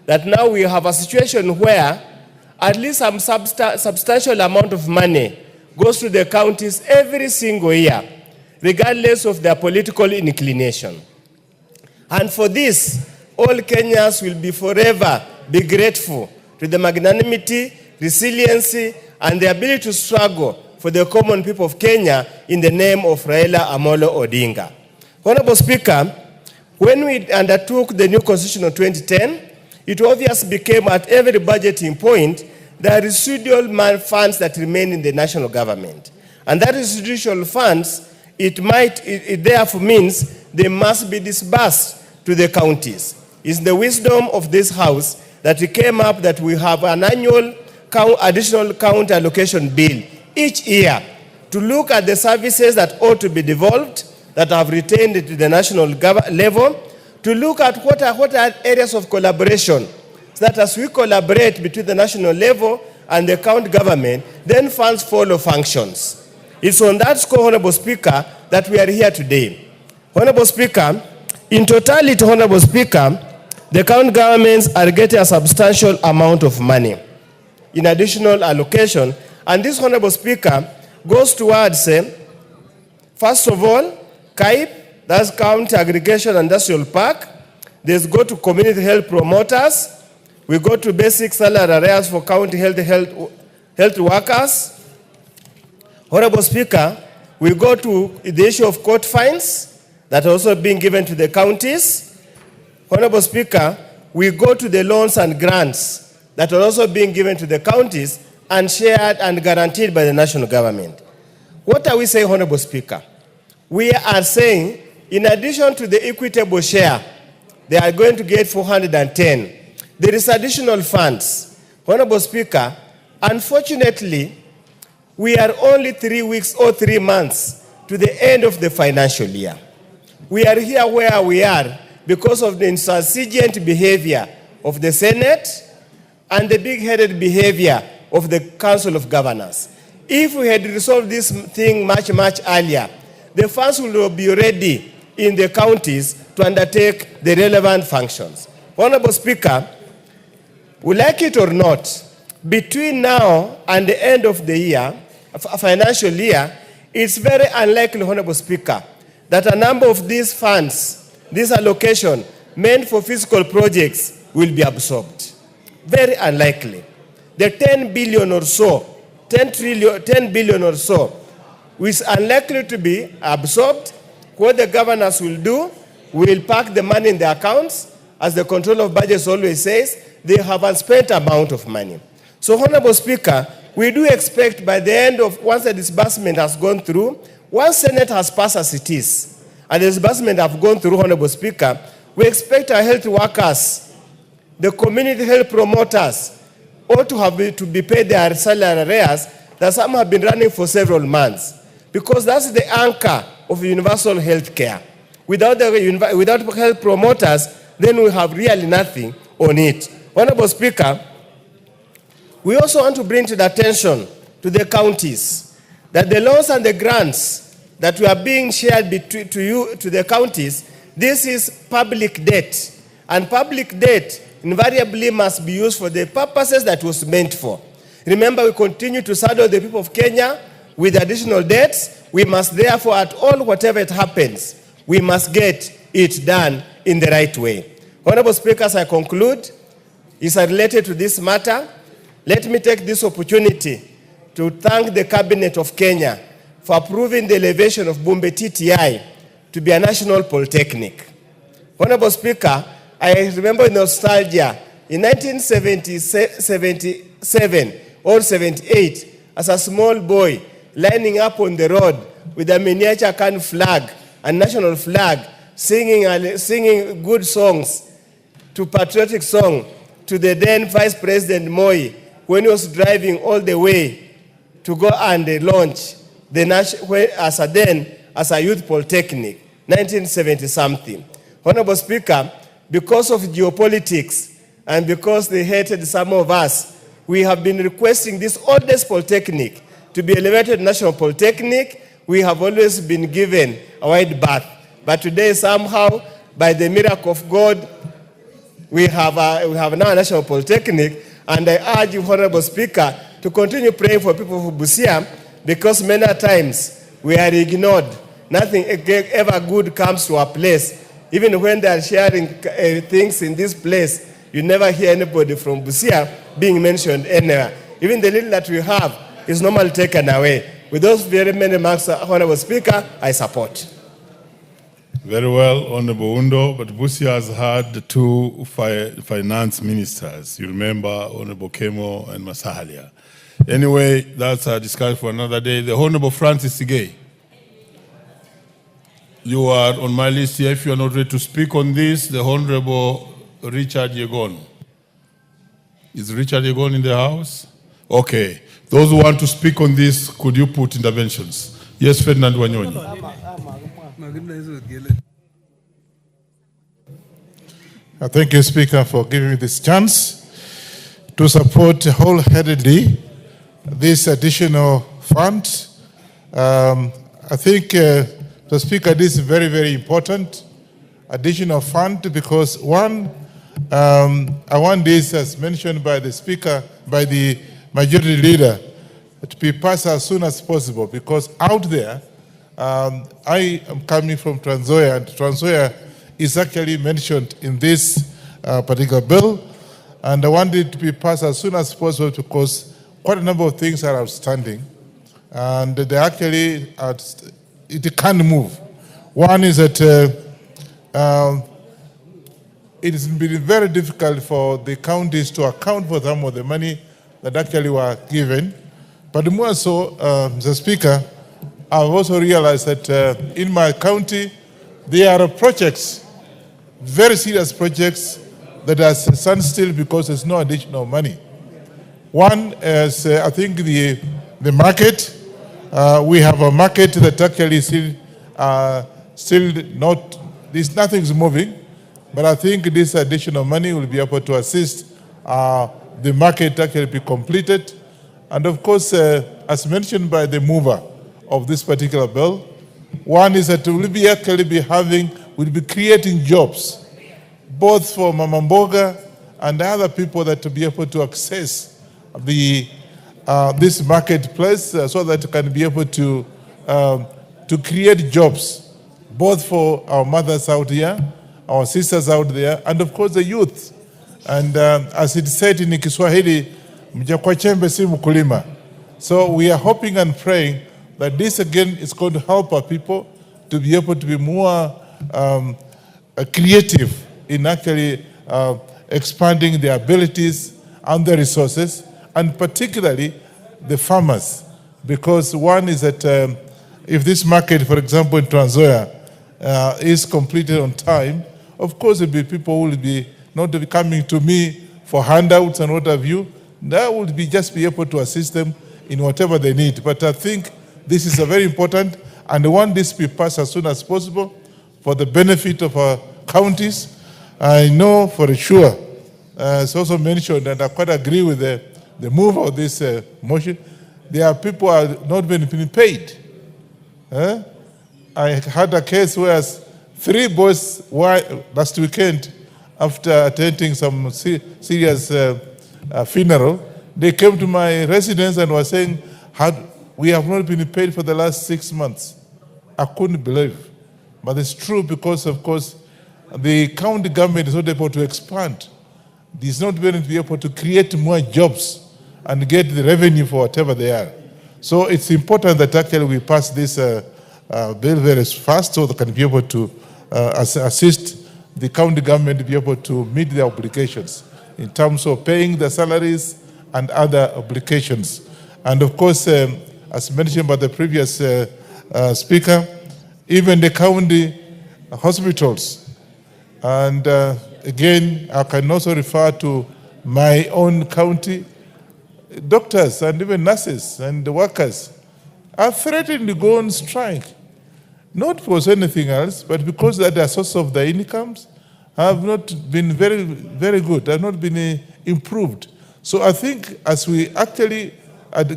that now we have a situation where at least some substantial amount of money goes to the counties every single year, regardless of their political inclination. And for this, all Kenyans will be forever be grateful to the magnanimity, resiliency, and the ability to struggle for the common people of Kenya in the name of Raila Amolo Odinga. Honorable Speaker, when we undertook the new constitution of 2010, it obviously became at every budgeting point there are residual funds that remain in the national government. And that residual funds, it therefore means they must be disbursed to the counties. It's the wisdom of this House that we came up that we have an annual additional county allocation bill each year to look at the services that ought to be devolved, that have retained to the national level, to look at what are areas of collaboration, so that as we collaborate between the national level and the county government, then funds follow functions. It's on that score, Honorable Speaker, that we are here today. Honorable Speaker, in totality, Honorable Speaker, the county governments are getting a substantial amount of money in additional allocation, and this, Honorable Speaker, goes towards, first of all, CAIP, that's County Aggregation Industrial Park. There's go to community health promoters. We go to basic salary arrears for county health workers. Honorable Speaker, we go to the issue of court fines that are also being given to the counties. Honorable Speaker, we go to the loans and grants that are also being given to the counties and shared and guaranteed by the national government. What are we saying, Honorable Speaker? We are saying, in addition to the equitable share, they are going to get 410. There is additional funds. Honorable Speaker, unfortunately, we are only 3 weeks or 3 months to the end of the financial year. We are here where we are because of the intransigent behavior of the Senate and the big-headed behavior of the Council of Governors. If we had resolved this thing much, much earlier, the funds will be ready in the counties to undertake the relevant functions. Honorable Speaker, we like it or not, between now and the end of the year, financial year, it's very unlikely, Honorable Speaker, that a number of these funds, this allocation meant for fiscal projects will be absorbed. Very unlikely. The 10 billion or so, 10 billion or so, is unlikely to be absorbed. What the governors will do, will pack the money in their accounts. As the control of budgets always says, they have a spent amount of money. So, Honorable Speaker, we do expect by the end of, once the disbursement has gone through, once Senate has passed as it is, and the disbursement have gone through, Honorable Speaker, we expect our health workers, the community health promoters, ought to be paid their salary arrears that some have been running for several months. Because that's the anchor of universal health care. Without health promoters, then we have really nothing on it. Honorable Speaker, we also want to bring to the attention to the counties that the loans and the grants that we are being shared to the counties, this is public debt. And public debt invariably must be used for the purposes that was meant for. Remember, we continue to saddle the people of Kenya with additional debts. We must therefore, at all, whatever it happens, we must get it done in the right way. Honorable Speaker, as I conclude, is related to this matter. Let me take this opportunity to thank the Cabinet of Kenya for approving the elevation of Bumbe TTI to be a national polytechnic. Honorable Speaker, I remember nostalgia in 1977 or 78, as a small boy lining up on the road with a miniature can flag and national flag, singing good songs to patriotic song to the then Vice President Moi when he was driving all the way to go and launch the as a youth polytechnic, 1970 something. Honorable Speaker, because of geopolitics and because they hated some of us, we have been requesting this oldest polytechnic to be elevated national polytechnic. We have always been given a wide berth. But today, somehow, by the miracle of God, we have now a national polytechnic. And I urge you, Honorable Speaker, to continue praying for people of Busia, because many times we are ignored. Nothing ever good comes to our place. Even when they are sharing things in this place, you never hear anybody from Busia being mentioned anywhere. Even the little that we have is normally taken away. With those very many marks, Honorable Speaker, I support. Very well, Honorable Undo, but Busia has had two finance ministers. You remember Honorable Kemo and Masahalia. Anyway, that's a discussion for another day. The Honorable Francis Igay. You are on my list here. If you are not ready to speak on this, the Honorable Richard Yegon. Is Richard Yegon in the house? Okay. Those who want to speak on this, could you put interventions? Yes, Ferdinand Wanyonyi. Thank you, Speaker, for giving me this chance to support wholeheartedly this additional fund. I think, the Speaker, this is very, very important additional fund because one, I want this, as mentioned by the Speaker, by the Majority Leader, to be passed as soon as possible because out there, I am coming from Trans Nzoia, and Trans Nzoia is actually mentioned in this particular bill, and I want it to be passed as soon as possible because quite a number of things are outstanding, and they actually it can't move. One is that it has been very difficult for the counties to account for some of the money that actually were given. But more so, Mr. Speaker, I've also realized that in my county, there are projects, very serious projects, that are standstill because there's no additional money. One is, I think, the market. We have a market that actually still not, nothing's moving, but I think this additional money will be able to assist the market to actually be completed. And of course, as mentioned by the mover of this particular bill, one is that we'll be creating jobs, both for Mama Mboga and other people that to be able to access this marketplace so that it can be able to create jobs, both for our mothers out here, our sisters out there, and of course the youth. And as it said in Kiswahili, mjakwa chembe si mkulima. So we are hoping and praying that this again is going to help our people to be able to be more creative in actually expanding their abilities and their resources, and particularly the farmers. Because one is that if this market, for example, in Trans Nzoia, is completed on time, of course there will be people who will be not be coming to me for handouts and what have you. That would be just be able to assist them in whatever they need. But I think this is a very important, and I want this to be passed as soon as possible for the benefit of our counties. I know for sure, it's also mentioned, and I quite agree with the move of this motion, there are people who are not being paid. I had a case where 3 boys last weekend, after attending some serious funeral, they came to my residence and were saying, we have not been paid for the last 6 months. I couldn't believe. But it's true because, of course, the county government is not able to expand. It's not going to be able to create more jobs and get the revenue for whatever they are. So it's important that actually we pass this bill very fast so they can be able to assist the county government to be able to meet their obligations in terms of paying the salaries and other obligations. And of course, as mentioned by the previous speaker, even the county hospitals. And again, I can also refer to my own county. Doctors and even nurses and the workers are threatening to go on strike. Not for anything else, but because that the source of their incomes have not been very, very good, have not been improved. So I think as we actually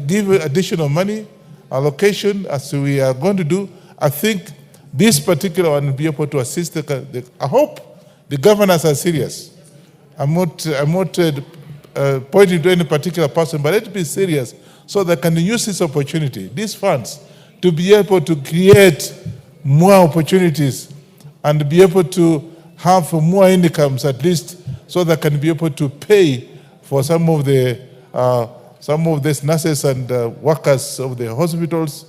give additional money, allocation, as we are going to do, I think this particular one will be able to assist I hope the governors are serious. I'm not pointing to any particular person, but let's be serious so they can use this opportunity, these funds, to be able to create more opportunities and be able to have more incomes at least so they can be able to pay for some of these nurses and workers of the hospitals,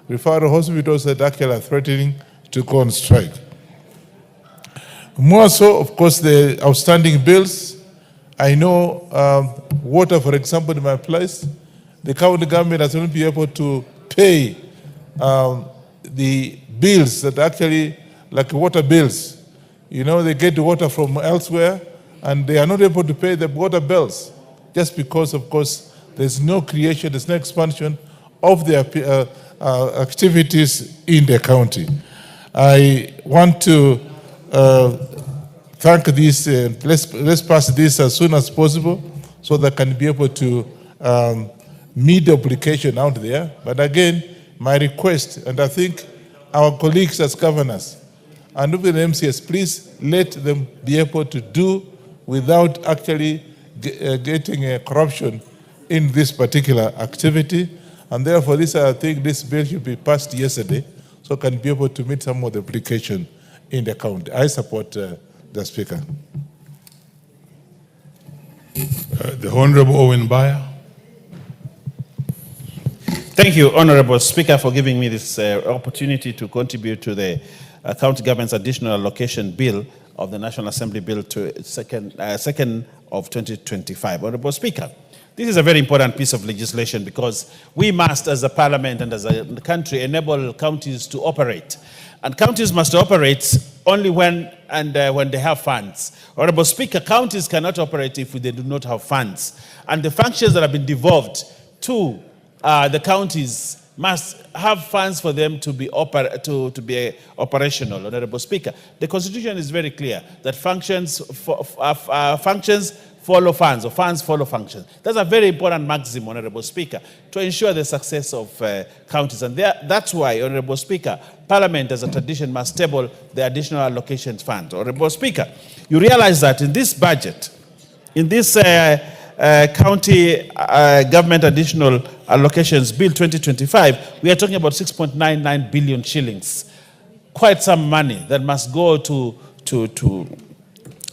referral hospitals that actually are threatening to go on strike. More so, of course, the outstanding bills. I know water, for example, in my place, the county government has not been able to pay the bills that actually, like water bills. You know, they get the water from elsewhere and they are not able to pay the water bills just because, of course, there's no creation, there's no expansion of their activities in the county. I want to thank this, let's pass this as soon as possible so that can be able to meet the obligation out there. But again, my request, and I think our colleagues as governors and with the MCS, please let them be able to do without actually getting corruption in this particular activity. And therefore, this, I think this bill should be passed yesterday so can be able to meet some of the obligation in the county. I support the Speaker. The Honorable Owen Baya. Thank you, Honorable Speaker, for giving me this opportunity to contribute to the County Government's Additional Allocation Bill of the National Assembly Bill to second of 2025. Honorable Speaker, this is a very important piece of legislation because we must, as a parliament and as a country, enable counties to operate. And counties must operate only when they have funds. Honorable Speaker, counties cannot operate if they do not have funds. And the functions that have been devolved to the counties must have funds for them to be operational, Honorable Speaker. The Constitution is very clear that functions follow funds, or funds follow functions. That's a very important maxim, Honorable Speaker, to ensure the success of counties. And that's why, Honorable Speaker, Parliament as a tradition must table the additional allocations fund. Honorable Speaker, you realize that in this budget, in this county government additional allocations bill 2025, we are talking about 6.99 billion shillings. Quite some money that must go to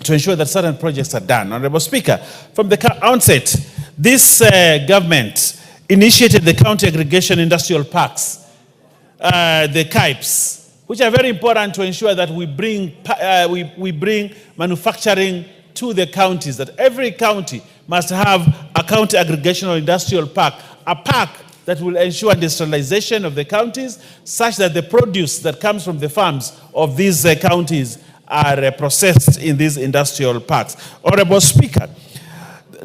ensure that certain projects are done. Honorable Speaker, from the outset, this government initiated the county aggregation industrial parks, the KIPES, which are very important to ensure that we bring manufacturing to the counties, that every county must have a county aggregation or industrial park, a park that will ensure industrialization of the counties, such that the produce that comes from the farms of these counties are processed in these industrial parks. Honorable Speaker,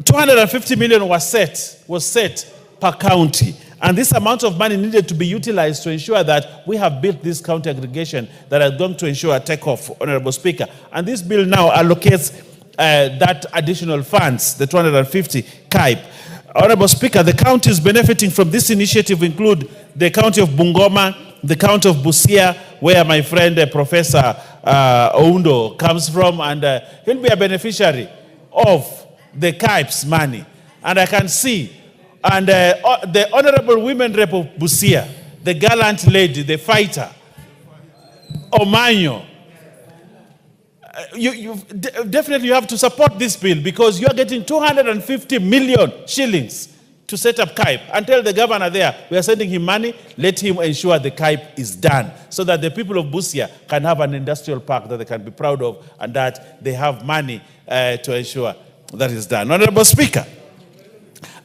250 million was set per county. And this amount of money needed to be utilized to ensure that we have built this county aggregation that are going to ensure a takeoff, Honorable Speaker. And this bill now allocates that additional funds, the 250 KIPE. Honorable Speaker, the counties benefiting from this initiative include the county of Bungoma, the county of Busia, where my friend Professor Oundo comes from, and he'll be a beneficiary of the KIPE's money. And I can see, and the Honorable Women Rep of Busia, the gallant lady, the fighter, Omanyo, definitely you have to support this bill, because you are getting 250 million shillings to set up KIPE. And tell the governor there, we are sending him money, let him ensure the KIPE is done, so that the people of Busia can have an industrial park that they can be proud of, and that they have money to ensure that is done. Honorable Speaker,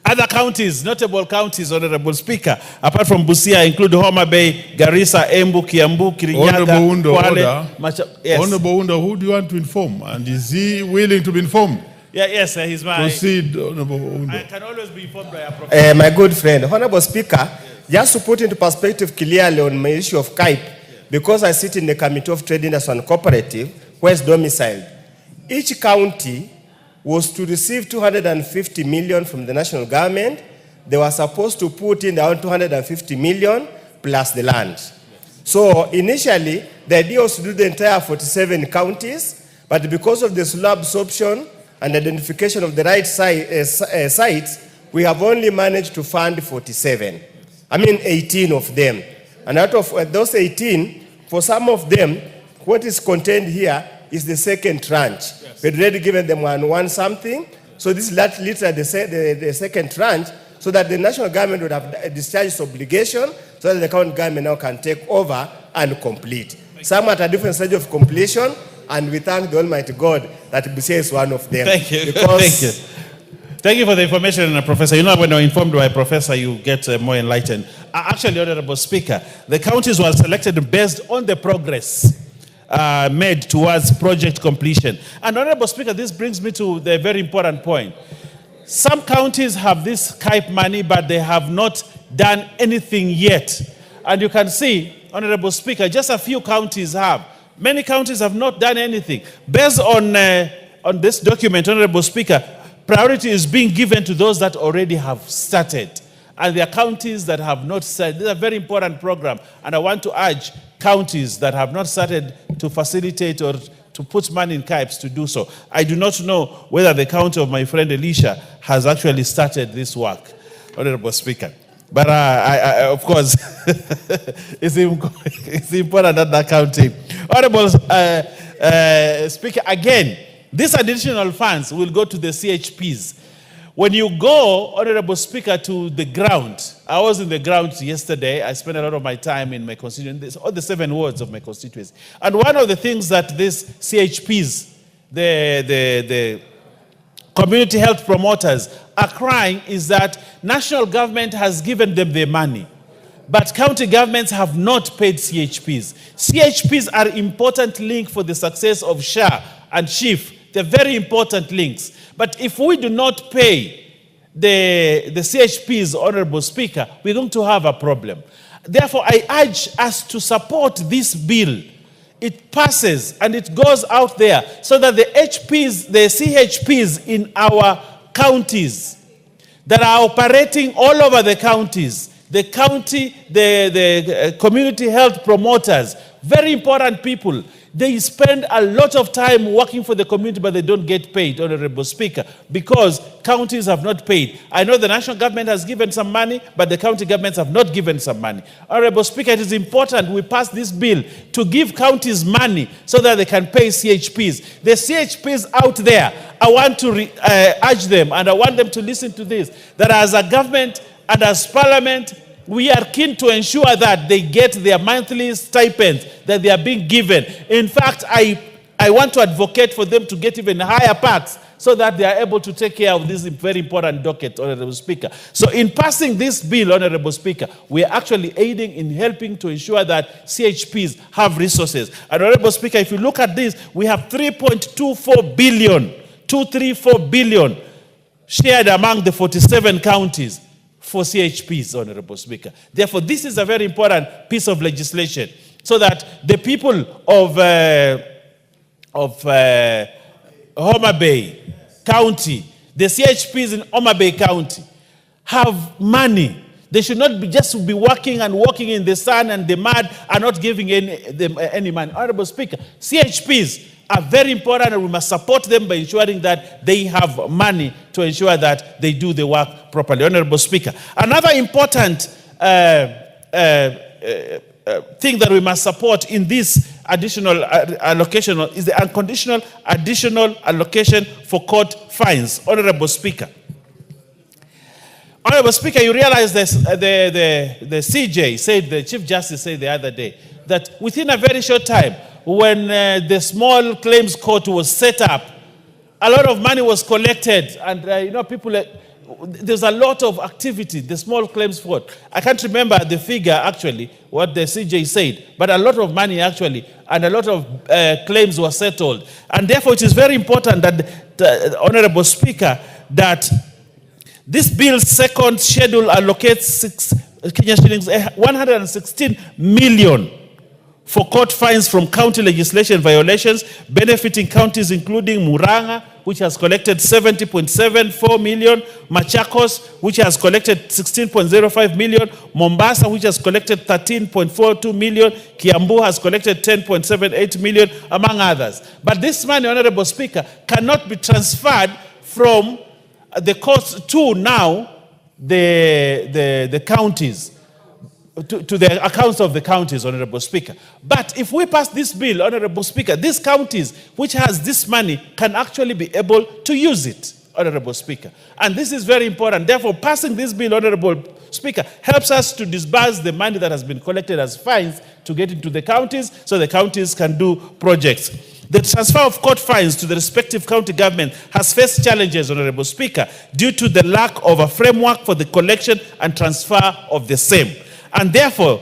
other counties, notable counties, Honorable Speaker, apart from Busia, include Homa Bay, Garissa, Embu, Kiambu, Kirinyaga, Kwale. Yes. Honorable Undo, who do you want to inform? And is he willing to be informed? Yes, he's my... Proceed, Honorable Undo. I can always be informed by a professor. My good friend, Honorable Speaker, just to put into perspective clearly on my issue of KIPE, because I sit in the Committee of Trade Industry and Cooperative, where it's domiciled, each county was to receive 250 million from the national government. They were supposed to put in around 250 million plus the land. So initially, the idea was to do the entire 47 counties, but because of the slow absorption and identification of the right sites, we have only managed to fund 47. 18 of them. And out of those 18, for some of them, what is contained here is the second tranche. Yes. We'd already given them one something. So this literally the second tranche, so that the national government would have discharged its obligation, so that the county government now can take over and complete. Some at a different stage of completion, and we thank the Almighty God that Busia is one of them. Thank you. Thank you. Thank you for the information, Professor. You know, when you're informed by a professor, you get more enlightened. Actually, Honorable Speaker, the counties were selected based on the progress made towards project completion. And Honorable Speaker, this brings me to the very important point. Some counties have this KIPE money, but they have not done anything yet. And you can see, Honorable Speaker, just a few counties have. Many counties have not done anything. Based on this document, Honorable Speaker, priority is being given to those that already have started. And there are counties that have not started. This is a very important program. And I want to urge counties that have not started to facilitate or to put money in KIPES to do so. I do not know whether the county of my friend Elisha has actually started this work, Honorable Speaker. But of course, it's important that the county. Honorable Speaker, again, these additional funds will go to the CHPs. When you go, Honorable Speaker, to the ground, I was in the ground yesterday. I spent a lot of my time in my constituency, all the 7 wards of my constituency. And one of the things that these CHPs, the community health promoters, are crying is that national government has given them their money, but county governments have not paid CHPs. CHPs are important link for the success of SHA and SHIF. They're very important links. But if we do not pay the CHPs, Honorable Speaker, we're going to have a problem. Therefore, I urge us to support this bill. It passes and it goes out there so that the CHPs in our counties that are operating all over the counties, the community health promoters, very important people. They spend a lot of time working for the community, but they don't get paid, Honorable Speaker, because counties have not paid. I know the national government has given some money, but the county governments have not given some money. Honorable Speaker, it is important we pass this bill to give counties money so that they can pay CHPs. The CHPs out there, I want to urge them, and I want them to listen to this, that as a government and as parliament, we are keen to ensure that they get their monthly stipends that they are being given. In fact, I want to advocate for them to get even higher packs so that they are able to take care of this very important docket, Honorable Speaker. So in passing this bill, Honorable Speaker, we are actually aiding in helping to ensure that CHPs have resources. And Honorable Speaker, if you look at this, we have 3.24 billion, 234 billion shared among the 47 counties for CHPs, Honorable Speaker. Therefore, this is a very important piece of legislation so that the people of Homa Bay County, the CHPs in Homa Bay County, have money. They should not just be working and walking in the sun and the mud and not giving them any money. Honorable Speaker, CHPs are very important and we must support them by ensuring that they have money to ensure that they do the work properly. Honorable Speaker, another important thing that we must support in this additional allocation is the unconditional additional allocation for court fines. Honorable Speaker. Honorable Speaker, you realize this, the CJ said, the Chief Justice said the other day, that within a very short time, when the small claims court was set up, a lot of money was collected, and there's a lot of activity, the small claims court. I can't remember the figure actually, what the CJ said, but a lot of money actually, and a lot of claims were settled. And therefore it is very important that, Honorable Speaker, that this bill's second schedule allocates Kenya shillings 116 million for court fines from county legislation violations, benefiting counties including Murang'a, which has collected 70.74 million, Machakos, which has collected 16.05 million, Mombasa, which has collected 13.42 million, Kiambu has collected 10.78 million, among others. But this money, Honorable Speaker, cannot be transferred from the courts to now the counties, to the accounts of the counties, Honorable Speaker. But if we pass this bill, Honorable Speaker, these counties which has this money can actually be able to use it, Honorable Speaker. And this is very important. Therefore, passing this bill, Honorable Speaker, helps us to disburse the money that has been collected as fines to get into the counties so the counties can do projects. The transfer of court fines to the respective county government has faced challenges, Honorable Speaker, due to the lack of a framework for the collection and transfer of the same. And therefore,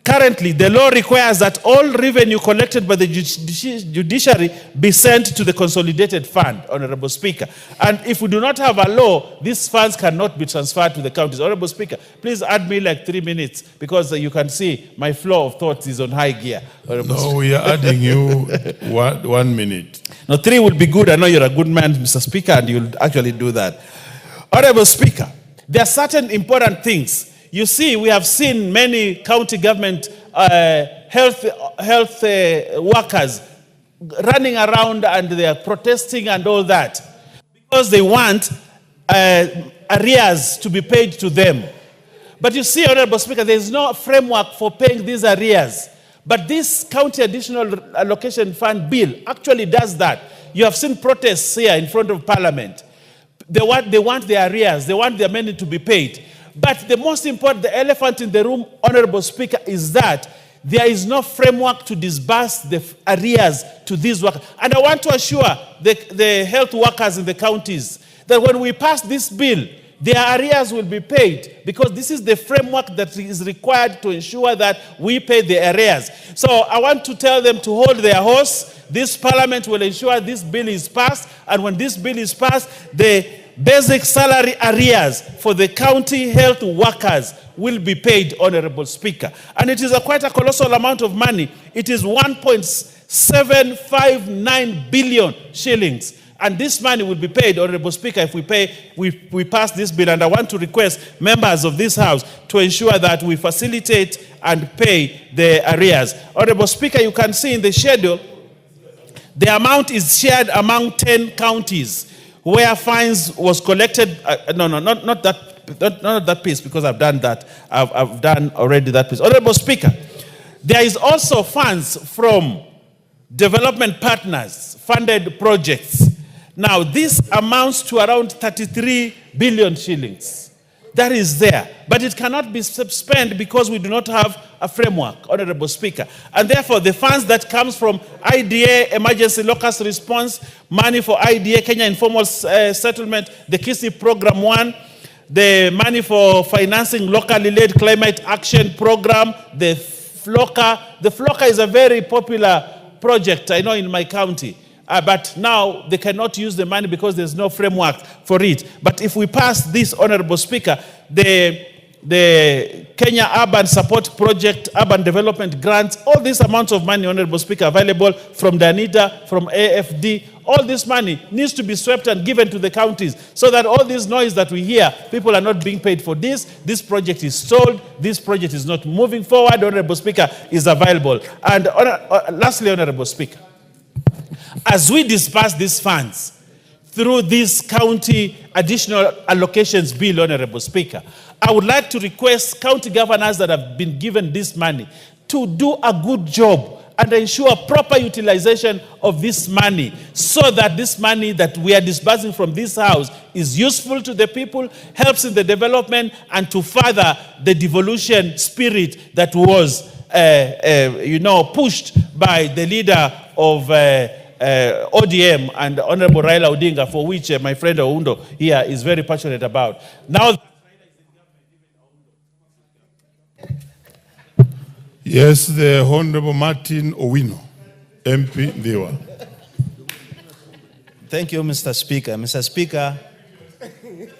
currently, the law requires that all revenue collected by the judiciary be sent to the consolidated fund, Honorable Speaker. And if we do not have a law, these funds cannot be transferred to the counties. Honorable Speaker, please add me like 3 minutes because you can see my flow of thoughts is on high gear. No, we are adding you 1 minute. No, 3 will be good. I know you're a good man, Mr. Speaker, and you'll actually do that. Honorable Speaker, there are certain important things. You see, we have seen many county government health workers running around and they are protesting and all that because they want arrears to be paid to them. But you see, Honorable Speaker, there is no framework for paying these arrears. But this county additional allocation fund bill actually does that. You have seen protests here in front of Parliament. They want their arrears. They want their money to be paid. But the most important, the elephant in the room, Honorable Speaker, is that there is no framework to disburse the arrears to these workers. And I want to assure the health workers in the counties that when we pass this bill, their arrears will be paid because this is the framework that is required to ensure that we pay the arrears. So I want to tell them to hold their horse. This Parliament will ensure this bill is passed. And when this bill is passed, the basic salary arrears for the county health workers will be paid, Honorable Speaker. And it is quite a colossal amount of money. It is 1.759 billion shillings. And this money will be paid, Honorable Speaker, if we pass this bill. And I want to request members of this House to ensure that we facilitate and pay the arrears. Honorable Speaker, you can see in the schedule, the amount is shared among 10 counties where fines was collected. Not that piece, because I've done that. I've done already that piece. Honorable Speaker, there is also funds from development partners funded projects. Now, this amounts to around 33 billion shillings. That is there. But it cannot be spent because we do not have a framework, Honorable Speaker. And therefore, the funds that comes from IDA, Emergency Locust Response, money for IDA, Kenya Informal Settlement, the KISI Program 1, the money for financing locally led climate action program, the FLOCA. The FLOCA is a very popular project, I know, in my county. But now they cannot use the money because there's no framework for it. But if we pass this, Honorable Speaker, the Kenya Urban Support Project, Urban Development Grants, all these amounts of money, Honorable Speaker, available from DANITA, from AFD, all this money needs to be swept and given to the counties so that all this noise that we hear, people are not being paid for this project is stalled, this project is not moving forward, Honorable Speaker, is available. And lastly, Honorable Speaker, as we disperse these funds through this county additional allocations bill, Honorable Speaker, I would like to request county governors that have been given this money to do a good job and ensure proper utilization of this money so that this money that we are disbursing from this House is useful to the people, helps in the development, and to further the devolution spirit that was pushed by the leader of ODM and Honorable Raila Odinga, for which my friend Oundo here is very passionate about. Now, yes, the Honorable Martin Owino, MP Ndiwa. Thank you, Mr. Speaker. Mr. Speaker,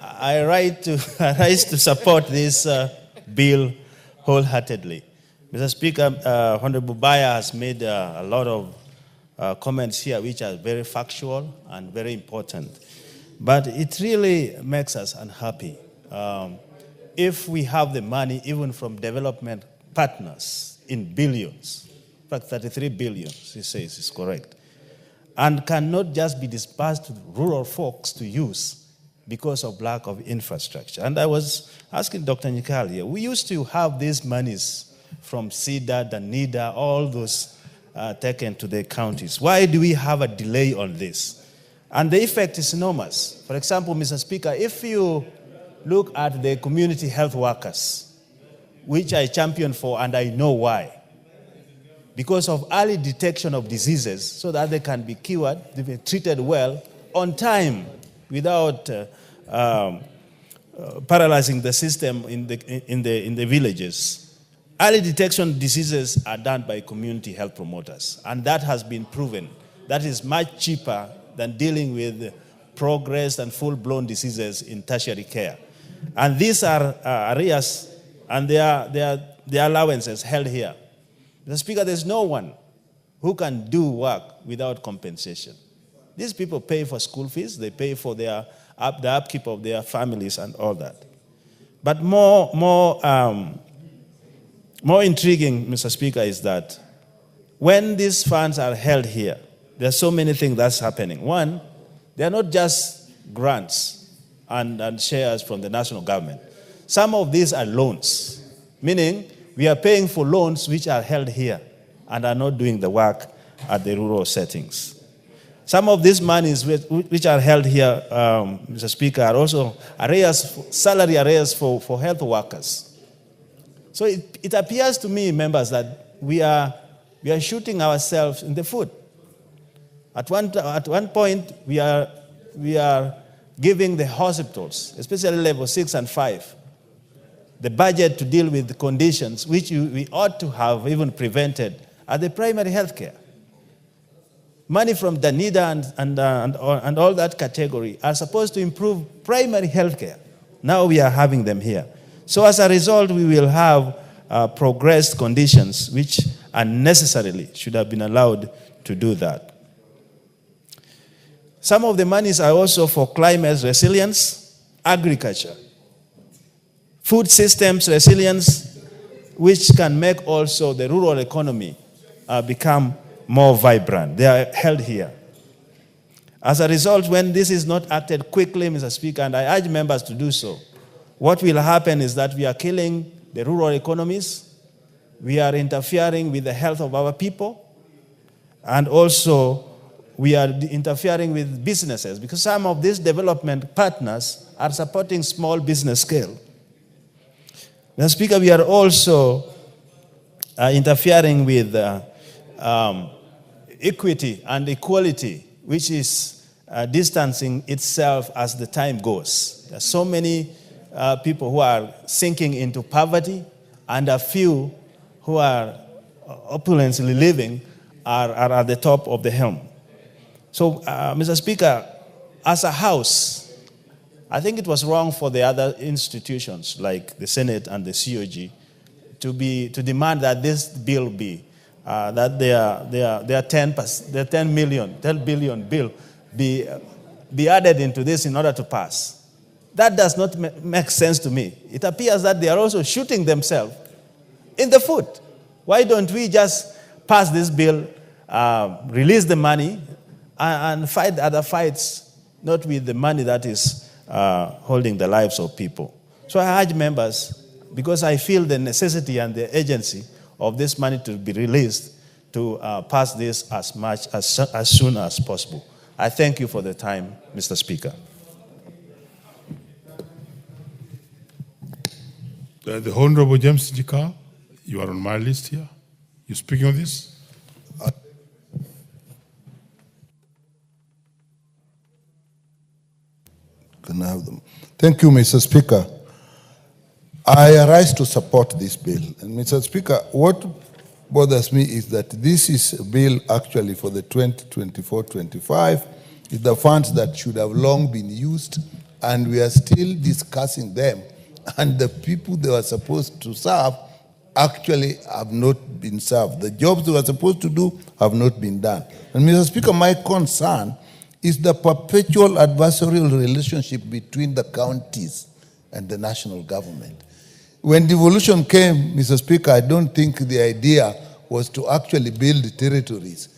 I rise to support this bill wholeheartedly. Mr. Speaker, Honorable Baya has made a lot of comments here which are very factual and very important. But it really makes us unhappy. If we have the money, even from development partners, in billions, in fact 33 billion, he says is correct, and cannot just be dispersed to rural folks to use because of lack of infrastructure. And I was asking Dr. Nyikal here, we used to have these monies from SIDA, DANIDA, all those taken to the counties. Why do we have a delay on this? And the effect is enormous. For example, Mr. Speaker, if you look at the community health workers, which I champion for, and I know why. Because of early detection of diseases so that they can be cured, they be treated well, on time, without paralyzing the system in the villages. Early detection diseases are done by community health promoters, and that has been proven. That is much cheaper than dealing with progressed and full-blown diseases in tertiary care. And these are arrears, and their allowances held here. Mr. Speaker, there's no one who can do work without compensation. These people pay for school fees, they pay for the upkeep of their families and all that. But more intriguing, Mr. Speaker, is that when these funds are held here, there are so many things that's happening. One, they are not just grants and shares from the national government. Some of these are loans, meaning we are paying for loans which are held here and are not doing the work at the rural settings. Some of these monies which are held here, Mr. Speaker, are also arrears, salary arrears for health workers. So it appears to me, members, that we are shooting ourselves in the foot. At one point, we are giving the hospitals, especially level 6 and 5, the budget to deal with the conditions which we ought to have even prevented at the primary health care. money from Danida and all that category are supposed to improve primary health care. Now we are having them here. So as a result, we will have progressed conditions which unnecessarily should have been allowed to do that. Some of the monies are also for climate resilience, agriculture, food systems resilience, which can make also the rural economy become more vibrant. They are held here. As a result, when this is not acted quickly, Mr. Speaker, and I urge members to do so, what will happen is that we are killing the rural economies, we are interfering with the health of our people, and also we are interfering with businesses, because some of these development partners are supporting small business scale. Mr. Speaker, we are also interfering with equity and equality, which is distancing itself as the time goes. There are so many people who are sinking into poverty, and a few who are opulently living are at the top of the helm. So, Mr. Speaker, as a House, I think it was wrong for the other institutions like the Senate and the COG to demand that this bill be, that their 10 billion bill be added into this in order to pass. That does not make sense to me. It appears that they are also shooting themselves in the foot. Why don't we just pass this bill, release the money, and fight other fights, not with the money that is holding the lives of people? So I urge members, because I feel the necessity and the urgency of this money to be released, to pass this as soon as possible. I thank you for the time, Mr. Speaker. The Honorable James Jika, you are on my list here. You speaking on this? Can I have them? Thank you, Mr. Speaker. I arise to support this bill. And Mr. Speaker, what bothers me is that this is a bill actually for the 2024-25. It's the funds that should have long been used, and we are still discussing them. And the people they were supposed to serve actually have not been served. The jobs they were supposed to do have not been done. And Mr. Speaker, my concern is the perpetual adversarial relationship between the counties and the national government. When devolution came, Mr. Speaker, I don't think the idea was to actually build territories.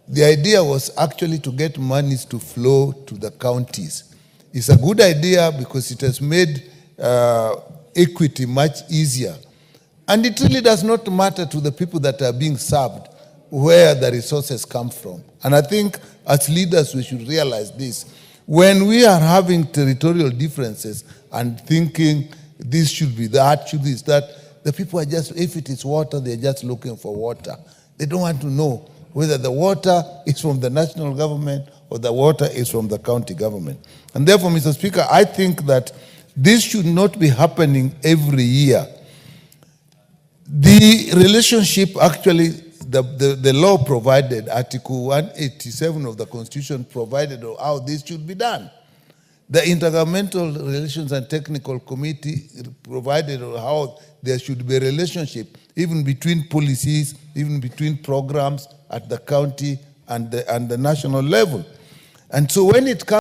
The idea was actually to get monies to flow to the counties. It's a good idea because it has made equity much easier. And it really does not matter to the people that are being served where the resources come from. And I think as leaders we should realize this. When we are having territorial differences and thinking this should be that, should be that, the people are just, if it is water, they're just looking for water. They don't want to know whether the water is from the national government or the water is from the county government. And therefore, Mr. Speaker, I think that this should not be happening every year. The relationship actually, the law provided, Article 187 of the Constitution provided how this should be done. The Intergovernmental Relations and Technical Committee provided how there should be a relationship, even between policies, even between programs at the county and the national level. And so when it comes